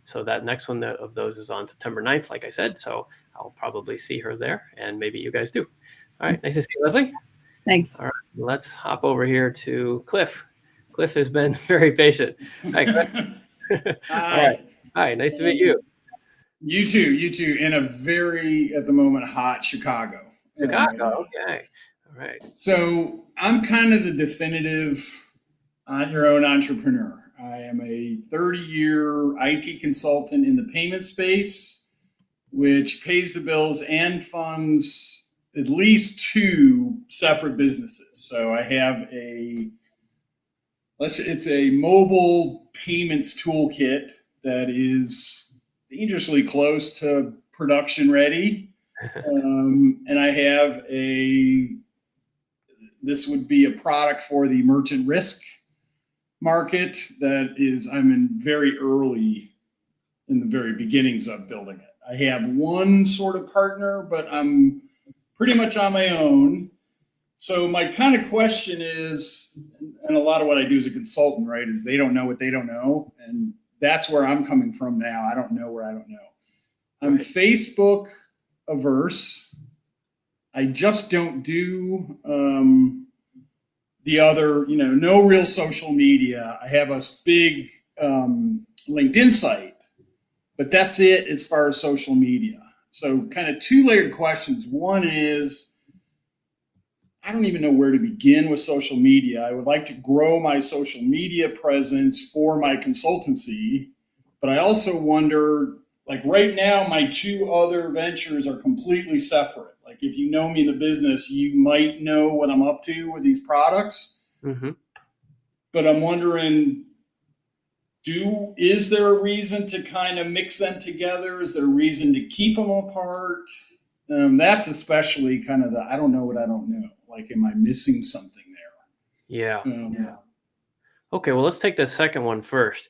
So that next one of those is on September 9th, like I said. So I'll probably see her there, and maybe you guys do. All right. Nice to see you, Leslie. Thanks. All right. Let's hop over here to Cliff. Cliff has been very patient. Hi, Cliff. Hi. All right. Hi. Nice to meet you. You too. In a very, at the moment, hot Chicago. Chicago. Okay. All right. So I'm kind of the definitive on your own entrepreneur. I am a 30-year IT consultant in the payment space, which pays the bills and funds at least 2 separate businesses. So I have it's a mobile payments toolkit that is dangerously close to production ready. And I have this would be a product for the merchant risk market I'm in very early in the very beginnings of building it. I have one sort of partner, but I'm pretty much on my own. So my kind of question is, and a lot of what I do as a consultant, right, is they don't know what they don't know. And that's where I'm coming from now. I don't know where I don't know. I'm Facebook averse. I just don't do the other, no real social media. I have a big LinkedIn site, but that's it as far as social media. So kind of 2 layered questions. One is, I don't even know where to begin with social media. I would like to grow my social media presence for my consultancy, but I also wonder, like right now, my 2 other ventures are completely separate. Like if you know me in the business, you might know what I'm up to with these products. Mm-hmm. But I'm wondering, is there a reason to kind of mix them together? Is there a reason to keep them apart? That's especially kind of I don't know what I don't know. Like, am I missing something there? Yeah. Okay, well, let's take the second one first.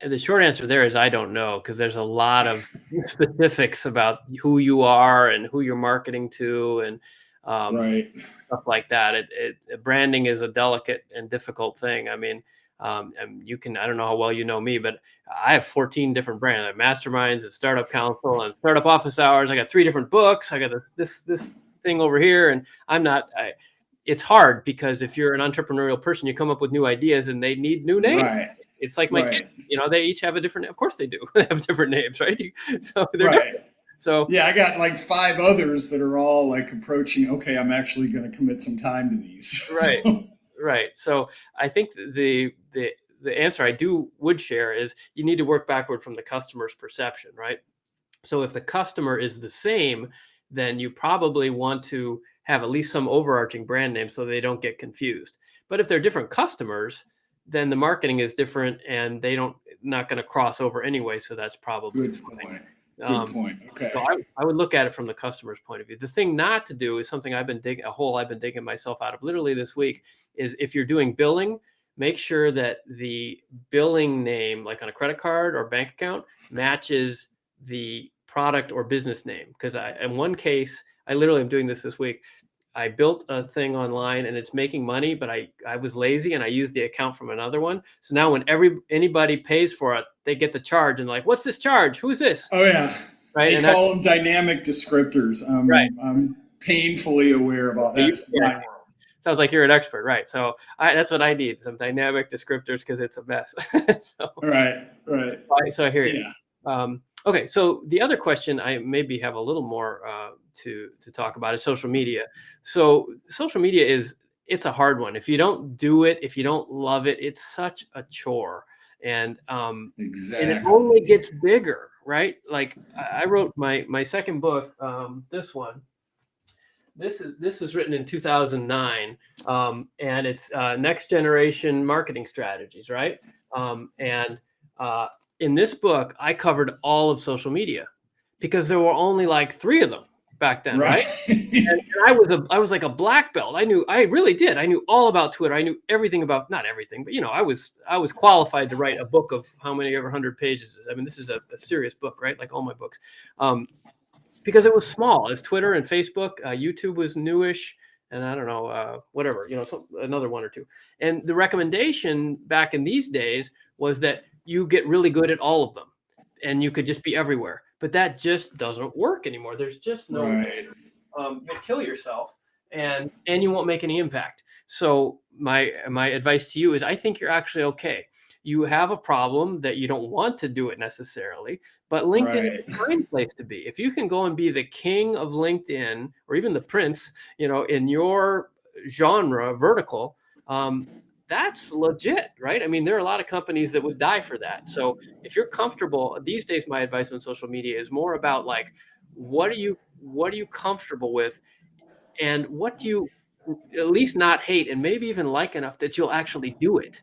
And the short answer there is I don't know, because there's a lot of specifics about who you are and who you're marketing to and right. stuff like that. Branding is a delicate and difficult thing. I mean, and you can, I don't know how well you know me, but I have 14 different brands. I have MasterMinds and Startup Council and Startup Office Hours. I got 3 different books. I got this thing over here, and it's hard because if you're an entrepreneurial person, you come up with new ideas and they need new names. Right. It's like my kids, they each have a different, of course they do. They have different names, right? So they're different. So yeah, I got like 5 others that are all like approaching, okay, I'm actually going to commit some time to these. Right. Right. So I think the answer I would share is you need to work backward from the customer's perception, right? So if the customer is the same, then you probably want to have at least some overarching brand name so they don't get confused. But if they're different customers, then the marketing is different and not going to cross over anyway. So that's probably good point. Good point. Okay. So I would look at it from the customer's point of view. The thing not to do is something I've been digging myself out of literally this week is if you're doing billing, make sure that the billing name, like on a credit card or bank account, matches the product or business name. Because in one case, I literally am doing this week. I built a thing online and it's making money, but I was lazy and I used the account from another one. So now when anybody pays for it, they get the charge and like, what's this charge? Who's this? Oh yeah. Right. They And call them dynamic descriptors. Right. I'm painfully aware about that. That's my world. Sounds like you're an expert, right? So that's what I need, some dynamic descriptors, because it's a mess. So Right. So I hear you. Yeah. Okay, so the other question I maybe have a little more to talk about is social media. So social media it's a hard one. If you don't do it, if you don't love it, it's such a chore, and Exactly. and it only gets bigger, right? Like I wrote my second book, this one. This is written in 2009, and it's next generation marketing strategies, right? In this book, I covered all of social media because there were only like 3 of them back then, right? And I was like a black belt. I really did. I knew all about Twitter. I knew everything about, not everything, but I was qualified to write a book of how many over 100 pages. I mean, this is a serious book, right? Like all my books. Because it was small as Twitter and Facebook. YouTube was newish, and I don't know, whatever, another 1 or 2. And the recommendation back in these days was that you get really good at all of them and you could just be everywhere. But that just doesn't work anymore. There's just no way. You'll kill yourself and you won't make any impact. So my advice to you is, I think you're actually okay. You have a problem that you don't want to do it necessarily, but LinkedIn is a fine place to be. If you can go and be the king of LinkedIn, or even the prince, in your genre vertical, that's legit, right? I mean, there are a lot of companies that would die for that. So if you're comfortable these days, my advice on social media is more about like, what are you comfortable with, and what do you at least not hate, and maybe even like enough that you'll actually do it.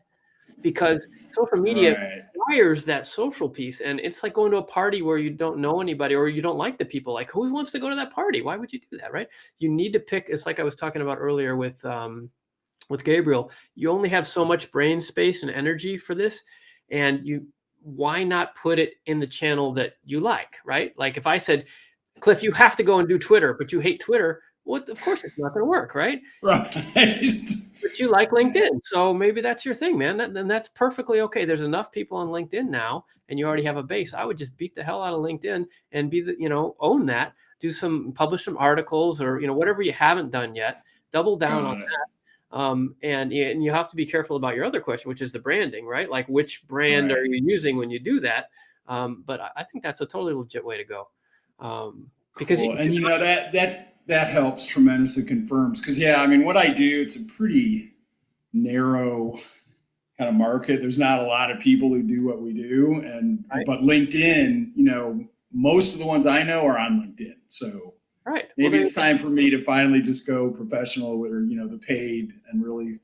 Because social media requires that social piece, and it's like going to a party where you don't know anybody or you don't like the people. Like, who wants to go to that party? Why would you do that, right? You need to pick. It's like I was talking about earlier with Gabriel. You only have so much brain space and energy for this, and why not put it in the channel that you like, right? Like if I said, Cliff, you have to go and do Twitter, but you hate Twitter. Well, of course it's not going to work, right? But you like LinkedIn, so maybe that's your thing, man. Then that's perfectly okay. There's enough people on LinkedIn now, and you already have a base. I would just beat the hell out of LinkedIn and own that. Publish some articles, or whatever you haven't done yet. Double down on that. And you have to be careful about your other question, which is the branding, right? Like, which brand are you using when you do that? But I think that's a totally legit way to go. Because that helps tremendously, confirms. Because what I do, it's a pretty narrow kind of market. There's not a lot of people who do what we do, but LinkedIn, most of the ones I know are on LinkedIn. So maybe it's time for me to finally just go professional with, the paid, and really,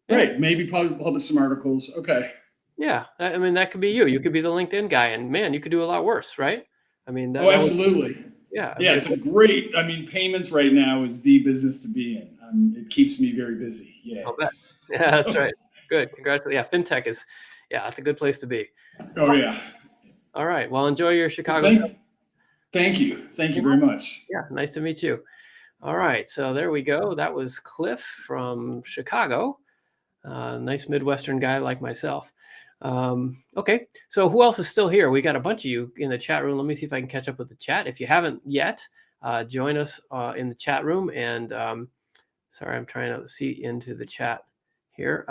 maybe publish some articles. Okay. Yeah, I mean, that could be you. You could be the LinkedIn guy, and man, you could do a lot worse, right? I mean, absolutely. It's a great. Payments right now is the business to be in. It keeps me very busy. Yeah. I'll bet. Yeah, that's right. Good. Congratulations. Yeah, fintech is. Yeah, it's a good place to be. Oh yeah. All right. Well, enjoy your Chicago. Thank you. Thank you very much. Yeah, nice to meet you. All right. So there we go. That was Cliff from Chicago. Nice Midwestern guy like myself. Okay, so who else is still here? We got a bunch of you in the chat room. Let me see if I can catch up with the chat. If you haven't yet, join us in the chat room. And sorry, I'm trying to see into the chat here.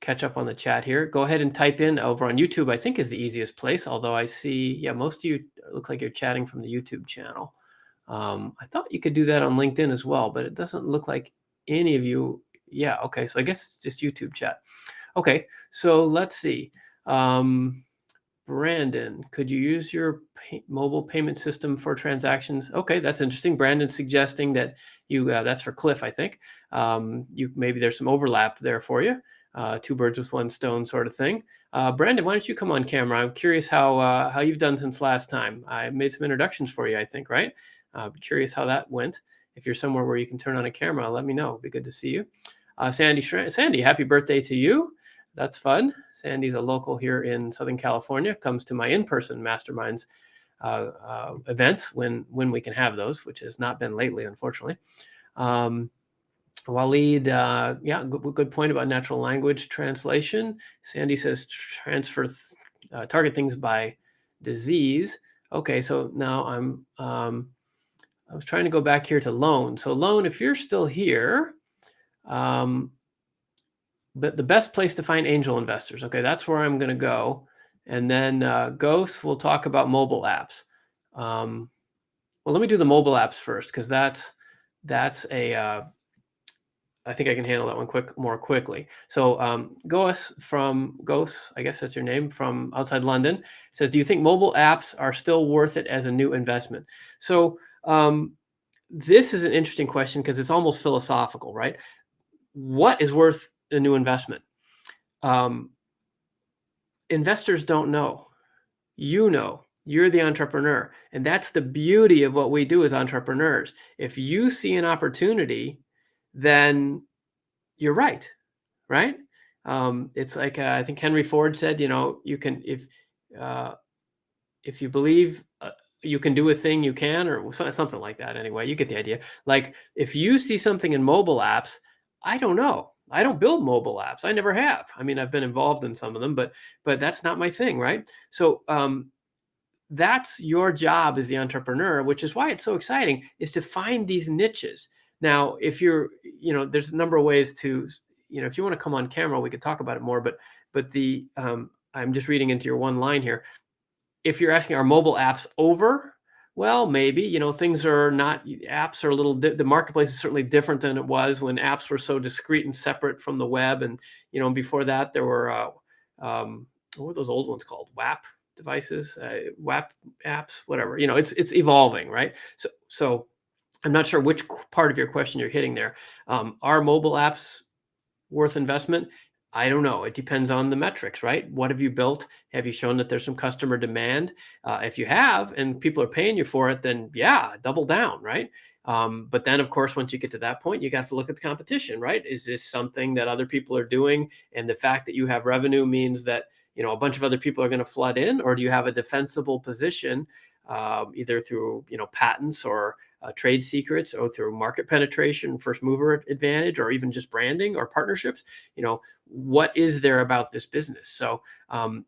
Catch up on the chat here. Go ahead and type in over on YouTube, I think is the easiest place. Although I see, most of you look like you're chatting from the YouTube channel. I thought you could do that on LinkedIn as well, but it doesn't look like any of you. Yeah, okay, so I guess it's just YouTube chat. Okay, so let's see. Brandon, could you use your mobile payment system for transactions? Okay, that's interesting. Brandon's suggesting that that's for Cliff, I think. Maybe there's some overlap there for you. 2 birds with 1 stone sort of thing. Brandon, why don't you come on camera? I'm curious how you've done since last time. I made some introductions for you, I think, right? Curious how that went. If you're somewhere where you can turn on a camera, let me know. It'd be good to see you. Sandy, happy birthday to you. That's fun. Sandy's a local here in Southern California, comes to my in-person masterminds events when we can have those, which has not been lately, unfortunately. Waleed, yeah, good point about natural language translation. Sandy says target things by disease. Okay, so now I was trying to go back here to Loan. So Loan, if you're still here, but the best place to find angel investors. Okay, that's where I'm going to go. And then Ghost will talk about mobile apps. Well, let me do the mobile apps first, because that's a I think I can handle that one more quickly. So Ghost, I guess that's your name, from outside London, says, do you think mobile apps are still worth it as a new investment? So this is an interesting question because it's almost philosophical, right? What is worth a new investment? Investors don't know. You know. You're the entrepreneur. And that's the beauty of what we do as entrepreneurs. If you see an opportunity, then you're right? It's like I think Henry Ford said, you can, if you believe you can do a thing, you can, or something like that. Anyway, you get the idea. Like if you see something in mobile apps, I don't know. I don't build mobile apps. I never have. I mean, I've been involved in some of them, but that's not my thing, right? So that's your job as the entrepreneur, which is why it's so exciting, is to find these niches. Now, if you're, there's a number of ways to, if you want to come on camera, we could talk about it more, but I'm just reading into your one line here. If you're asking, are mobile apps over? Well, maybe, things are not, apps are a little, the marketplace is certainly different than it was when apps were so discrete and separate from the web. And, before that, there were, what were those old ones called? WAP devices, WAP apps, whatever, it's evolving, right? So I'm not sure which part of your question you're hitting there. Are mobile apps worth investment? I don't know. It depends on the metrics, right? What have you built? Have you shown that there's some customer demand? If you have, and people are paying you for it, then yeah, double down, right? But then, of course, once you get to that point, you got to look at the competition, right? Is this something that other people are doing? And the fact that you have revenue means that, a bunch of other people are going to flood in, or do you have a defensible position, either through, patents or trade secrets, or through market penetration, first mover advantage, or even just branding or partnerships? What is there about this business? So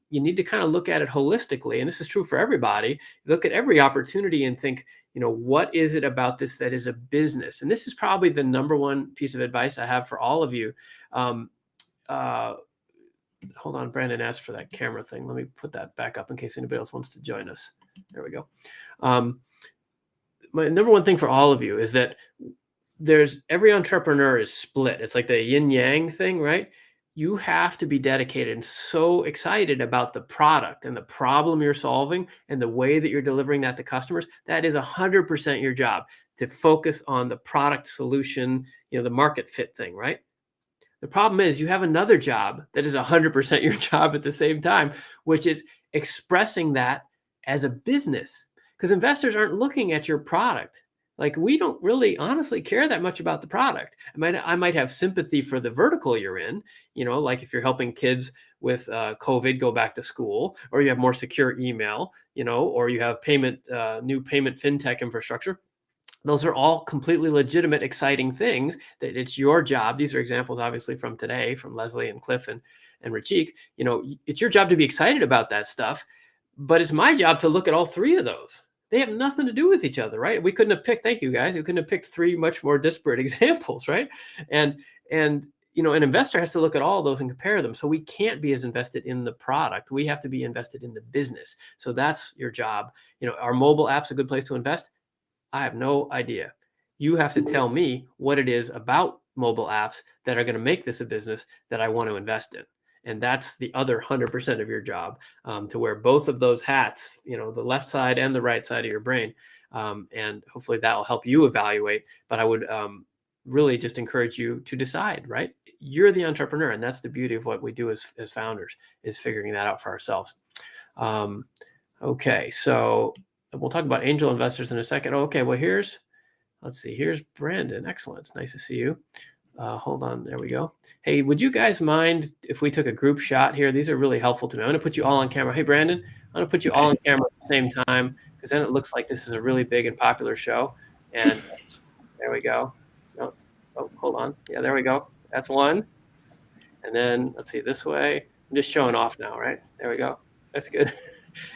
you need to kind of look at it holistically. And this is true for everybody. Look at every opportunity and think, what is it about this that is a business? And this is probably the number one piece of advice I have for all of you. Hold on, Brandon asked for that camera thing. Let me put that back up in case anybody else wants to join us. There we go. My number one thing for all of you is that every entrepreneur is split. It's like the yin yang thing, right? You have to be dedicated and so excited about the product and the problem you're solving and the way that you're delivering that to customers. That is 100% your job, to focus on the product solution, the market fit thing, right? The problem is you have another job that is 100% your job at the same time, which is expressing that as a business. Because investors aren't looking at your product. Like, we don't really honestly care that much about the product. I might have sympathy for the vertical you're in, like if you're helping kids with COVID go back to school, or you have more secure email, or you have new payment fintech infrastructure. Those are all completely legitimate, exciting things that it's your job. These are examples, obviously, from today, from Leslie and Cliff and Reechik. It's your job to be excited about that stuff, but it's my job to look at all three of those. They have nothing to do with each other, right? We couldn't have picked, thank you guys, we couldn't have picked three much more disparate examples, right? And an investor has to look at all of those and compare them. So we can't be as invested in the product. We have to be invested in the business. So that's your job. Are mobile apps a good place to invest? I have no idea. You have to tell me what it is about mobile apps that are going to make this a business that I want to invest in. And that's the other 100% of your job, to wear both of those hats, the left side and the right side of your brain. And hopefully that will help you evaluate. But I would really just encourage you to decide, right? You're the entrepreneur. And that's the beauty of what we do as founders, is figuring that out for ourselves. Okay, so we'll talk about angel investors in a second. Okay, well, here's Brandon. Excellent. It's nice to see you. Hold on. There we go. Hey, would you guys mind if we took a group shot here? These are really helpful to me. I'm going to put you all on camera. Hey, Brandon, I'm going to put you all on camera at the same time, because then it looks like this is a really big and popular show. And there we go. Oh, hold on. Yeah, there we go. That's one. And then let's see this way. I'm just showing off now, right? There we go. That's good.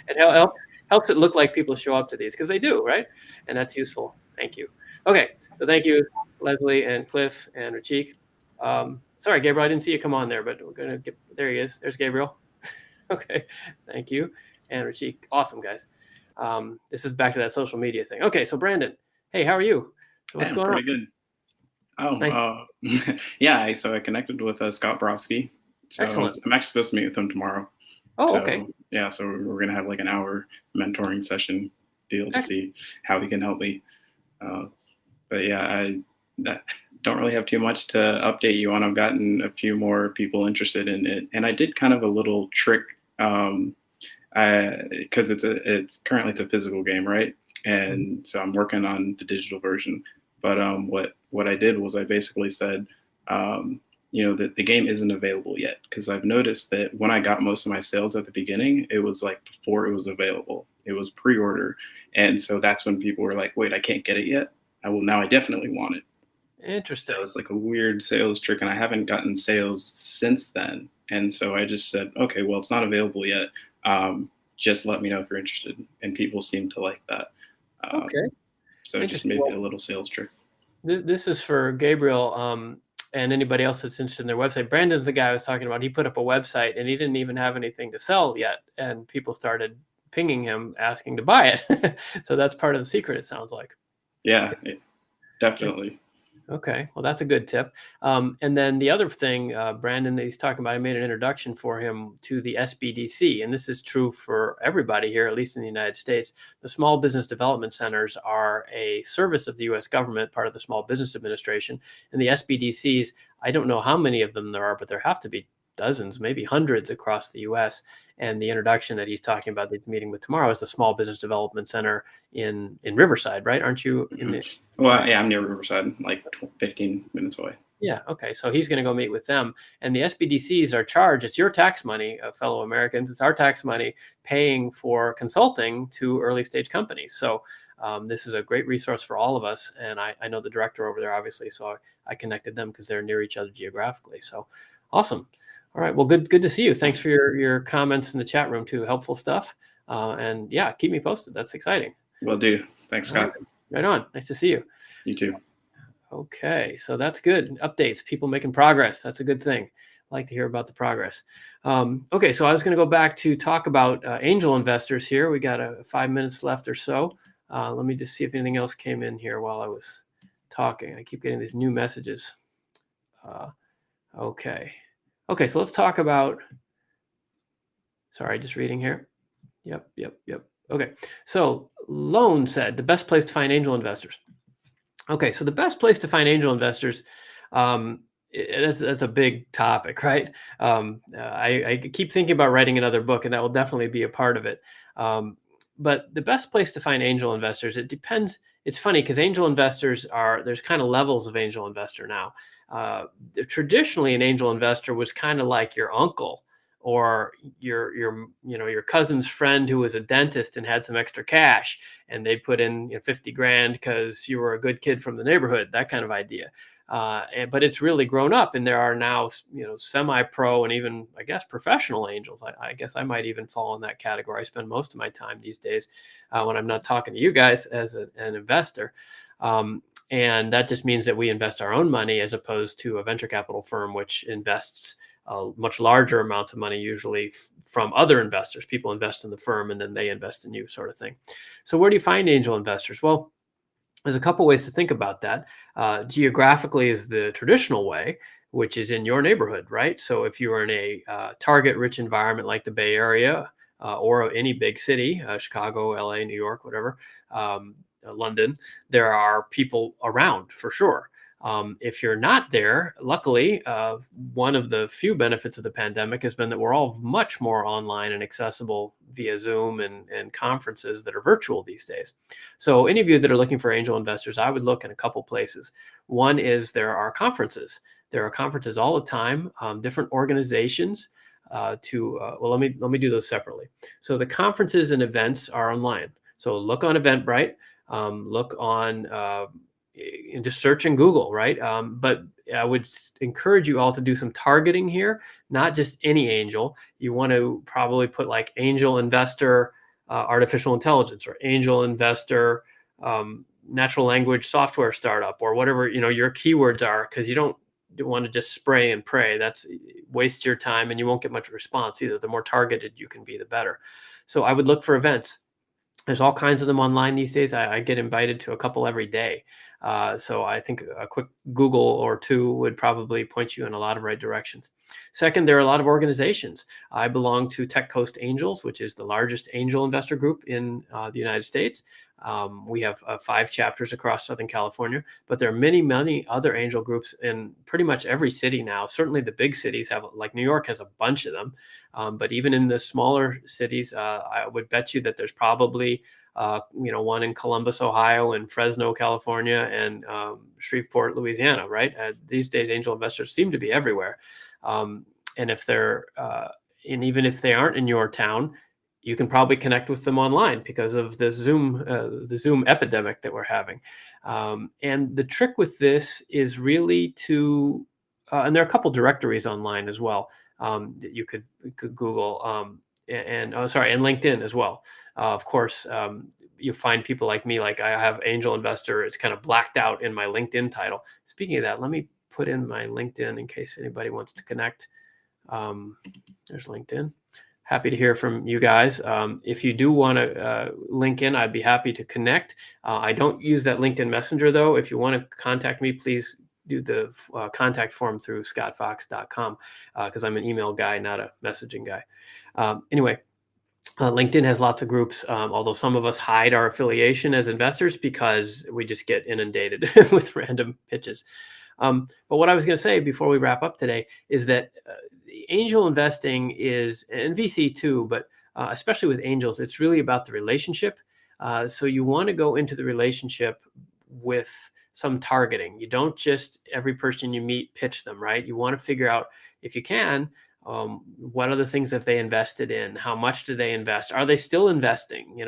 It helps it look like people show up to these because they do, right? And that's useful. Thank you. Okay, so thank you, Leslie and Cliff and Reechik. Sorry, Gabriel, I didn't see you come on there, but we're gonna get there. He is. There's Gabriel. Okay, thank you, and Reechik. Awesome, guys. This is back to that social media thing. Okay, so Brandon, hey, how are you? So what's going on? Pretty good. Oh, Nice. yeah. So I connected with Scott Brofsky. So Excellent. I'm actually supposed to meet with him tomorrow. Oh, So, okay. Yeah, so we're gonna have like an hour mentoring session deal to see how he can help me. But yeah, I don't really have too much to update you on. I've gotten a few more people interested in it, and I did kind of a little trick because it's currently a physical game, right? And so I'm working on the digital version. But what I did was I basically said, that the game isn't available yet, because I've noticed that when I got most of my sales at the beginning, it was like before it was available. It was pre-order, and so that's when people were like, "Wait, I can't get it yet. Now I definitely want it." Interesting. So it's like a weird sales trick, and I haven't gotten sales since then. And so I just said, "Okay, well, it's not available yet. Just let me know if you're interested." And people seem to like that. Okay. So just maybe a little sales trick. This is for Gabriel and anybody else that's interested in their website. Brandon's the guy I was talking about. He put up a website and he didn't even have anything to sell yet. And people started pinging him asking to buy it. So that's part of the secret, it sounds like. Yeah, definitely. Okay, well, that's a good tip. And then the other thing, Brandon, that he's talking about, I made an introduction for him to the SBDC, and this is true for everybody here, at least in the United States. The Small Business Development Centers are a service of the U.S. government, part of the Small Business Administration, and the SBDCs, I don't know how many of them there are, but there have to be dozens, maybe hundreds across the U.S. And the introduction that he's talking about that he's meeting with tomorrow is the Small Business Development Center in Riverside, right? Aren't you in the? Well, yeah, I'm near Riverside, like 15 minutes away. Yeah. Okay. So he's going to go meet with them, and the SBDCs are charged. It's your tax money, fellow Americans. It's our tax money paying for consulting to early stage companies. So this is a great resource for all of us. And I know the director over there, obviously. So I connected them because they're near each other geographically. So awesome. All right. Well, good to see you. Thanks for your comments in the chat room too. Helpful stuff. And yeah, keep me posted. That's exciting. Will do. Thanks, Scott. Right on. Nice to see you. You too. Okay, so that's good. Updates, people making progress. That's a good thing. I like to hear about the progress. Okay, so I was going to go back to talk about angel investors here. We got 5 minutes left or so. Let me just see if anything else came in here while I was talking. I keep getting these new messages. Okay, so let's talk about, sorry, just reading here. Yep. Okay, so Lone said the best place to find angel investors. Okay, so the best place to find angel investors, that's a big topic, right? I keep thinking about writing another book, and that will definitely be a part of it. But the best place to find angel investors, it depends. It's funny because angel investors there's kind of levels of angel investor now. Traditionally, an angel investor was kind of like your uncle or your cousin's friend who was a dentist and had some extra cash, and they put in 50 grand because you were a good kid from the neighborhood, that kind of idea. But it's really grown up, and there are now semi-pro and even, I guess, professional angels. I guess I might even fall in that category. I spend most of my time these days when I'm not talking to you guys as an investor. And that just means that we invest our own money as opposed to a venture capital firm, which invests much larger amounts of money, usually from other investors. People invest in the firm and then they invest in you, sort of thing. So where do you find angel investors? Well, there's a couple ways to think about that. Geographically is the traditional way, which is in your neighborhood, right? So if you are in a target-rich environment like the Bay Area or any big city, Chicago, LA, New York, whatever, London, there are people around for sure. If you're not there, luckily, one of the few benefits of the pandemic has been that we're all much more online and accessible via Zoom and conferences that are virtual these days. So any of you that are looking for angel investors, I would look in a couple places. One is there are conferences. There are conferences all the time, different organizations well, let me do those separately. So the conferences and events are online. So look on Eventbrite, look on, and just search in Google, right? But I would encourage you all to do some targeting here, not just any angel. You want to probably put like angel investor, artificial intelligence, or angel investor, natural language software startup, or whatever, your keywords are, because you don't want to just spray and pray. That's waste your time, and you won't get much response either. The more targeted you can be, the better. So I would look for events. There's all kinds of them online these days. I get invited to a couple every day. So I think a quick Google or two would probably point you in a lot of right directions. Second, there are a lot of organizations. I belong to Tech Coast Angels, which is the largest angel investor group in the United States. We have 5 chapters across Southern California, but there are many, many other angel groups in pretty much every city now. Certainly the big cities have, like New York has a bunch of them. But even in the smaller cities, I would bet you that there's probably one in Columbus, Ohio, and Fresno, California, and Shreveport, Louisiana, right? These days, angel investors seem to be everywhere. And if they're, and even if they aren't in your town, you can probably connect with them online because of the Zoom epidemic that we're having. And the trick with this is really to, and there are a couple directories online as well that you could Google, and LinkedIn as well. Of course, you find people like me, like I have angel investor. It's kind of blacked out in my LinkedIn title. Speaking of that, let me put in my LinkedIn in case anybody wants to connect. There's LinkedIn. Happy to hear from you guys. If you do want to link in, I'd be happy to connect. I don't use that LinkedIn Messenger, though. If you want to contact me, please do the contact form through scottfox.com because I'm an email guy, not a messaging guy. Anyway, LinkedIn has lots of groups, although some of us hide our affiliation as investors because we just get inundated with random pitches. But what I was going to say before we wrap up today is that angel investing is, and VC too, but especially with angels, it's really about the relationship. So you want to go into the relationship with some targeting. You don't just every person you meet pitch them, right? You want to figure out, if you can, what are the things that they invested in? How much do they invest? Are they still investing?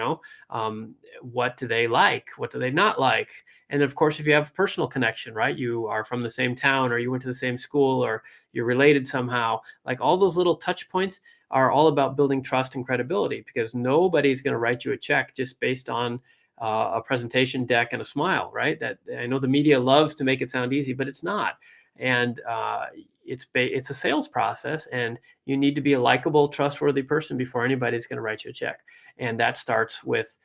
What do they like? What do they not like? And of course, if you have a personal connection, right? You are from the same town, or you went to the same school, or you're related somehow, like all those little touch points are all about building trust and credibility, because nobody's going to write you a check just based on a presentation deck and a smile, right? That I know the media loves to make it sound easy, but it's not. And it's a sales process, and you need to be a likable, trustworthy person before anybody's going to write you a check. And that starts with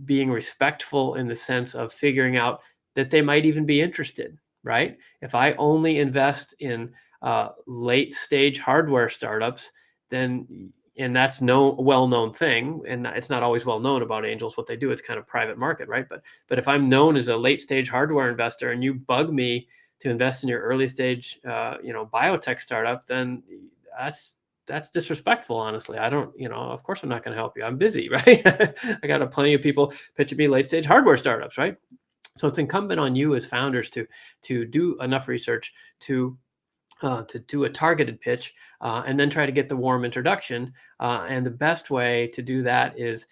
being respectful in the sense of figuring out that they might even be interested, right? If I only invest in late stage hardware startups, then, and that's no well-known thing, and it's not always well known about angels what they do. It's kind of private market, right? But if I'm known as a late stage hardware investor and you bug me to invest in your early stage, biotech startup, then that's disrespectful. Honestly, I don't, of course I'm not going to help you. I'm busy, right? I got plenty of people pitching me late stage hardware startups, right? So it's incumbent on you as founders to do enough research to do a targeted pitch, and then try to get the warm introduction. And the best way to do that is,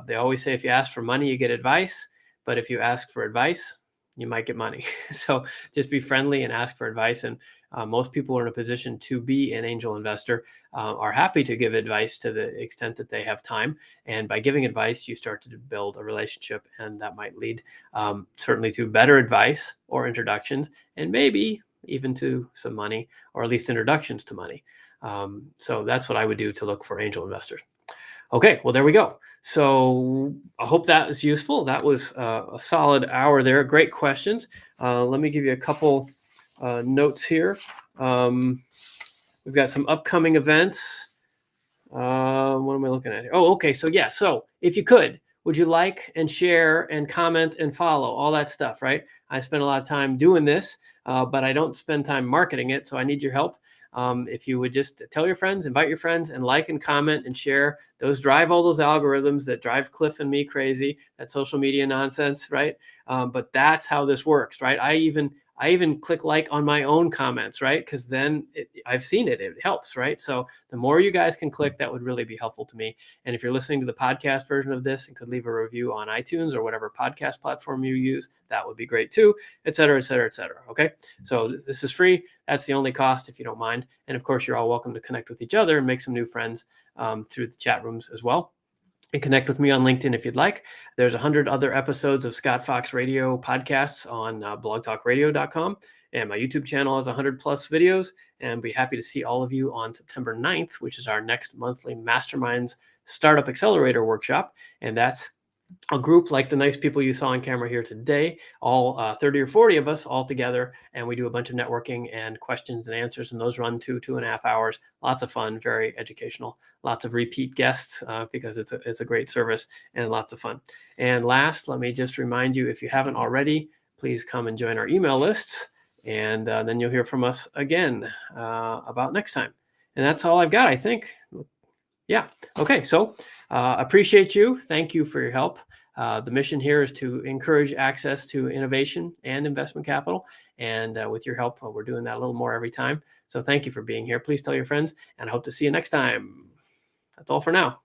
they always say, if you ask for money, you get advice. But if you ask for advice, you might get money. So just be friendly and ask for advice. And most people who are in a position to be an angel investor are happy to give advice to the extent that they have time. And by giving advice, you start to build a relationship, and that might lead certainly to better advice or introductions, and maybe even to some money, or at least introductions to money. So that's what I would do to look for angel investors. Okay, well, there we go. So I hope that was useful. That was a solid hour there. Great questions. Let me give you a couple notes here. We've got some upcoming events. What am I looking at here? Oh, okay. So yeah. So if you could, would you like and share and comment and follow all that stuff, right? I spend a lot of time doing this, but I don't spend time marketing it. So I need your help. If you would just tell your friends, invite your friends, and like and comment and share. Those drive all those algorithms that drive Cliff and me crazy, that social media nonsense, right? But that's how this works, right? I even click like on my own comments, right? Because then I've seen it helps, right? So the more you guys can click, that would really be helpful to me. And if you're listening to the podcast version of this and could leave a review on iTunes or whatever podcast platform you use, that would be great too, et cetera, et cetera, et cetera. Okay. So this is free. That's the only cost, if you don't mind. And of course, you're all welcome to connect with each other and make some new friends through the chat rooms as well. And connect with me on LinkedIn if you'd like. There's 100 other episodes of Scott Fox Radio podcasts on blogtalkradio.com. And my YouTube channel has 100 plus videos. And I'd be happy to see all of you on September 9th, which is our next monthly MasterMinds Startup Accelerator workshop. And that's a group like the nice people you saw on camera here today, all 30 or 40 of us all together. And we do a bunch of networking and questions and answers. And those run 2.5 hours. Lots of fun, very educational, lots of repeat guests because it's a great service and lots of fun. And last, let me just remind you, if you haven't already, please come and join our email lists. And then you'll hear from us again about next time. And that's all I've got, I think. Yeah. Okay. So appreciate you. Thank you for your help. The mission here is to encourage access to innovation and investment capital. And with your help, we're doing that a little more every time. So thank you for being here. Please tell your friends, and I hope to see you next time. That's all for now.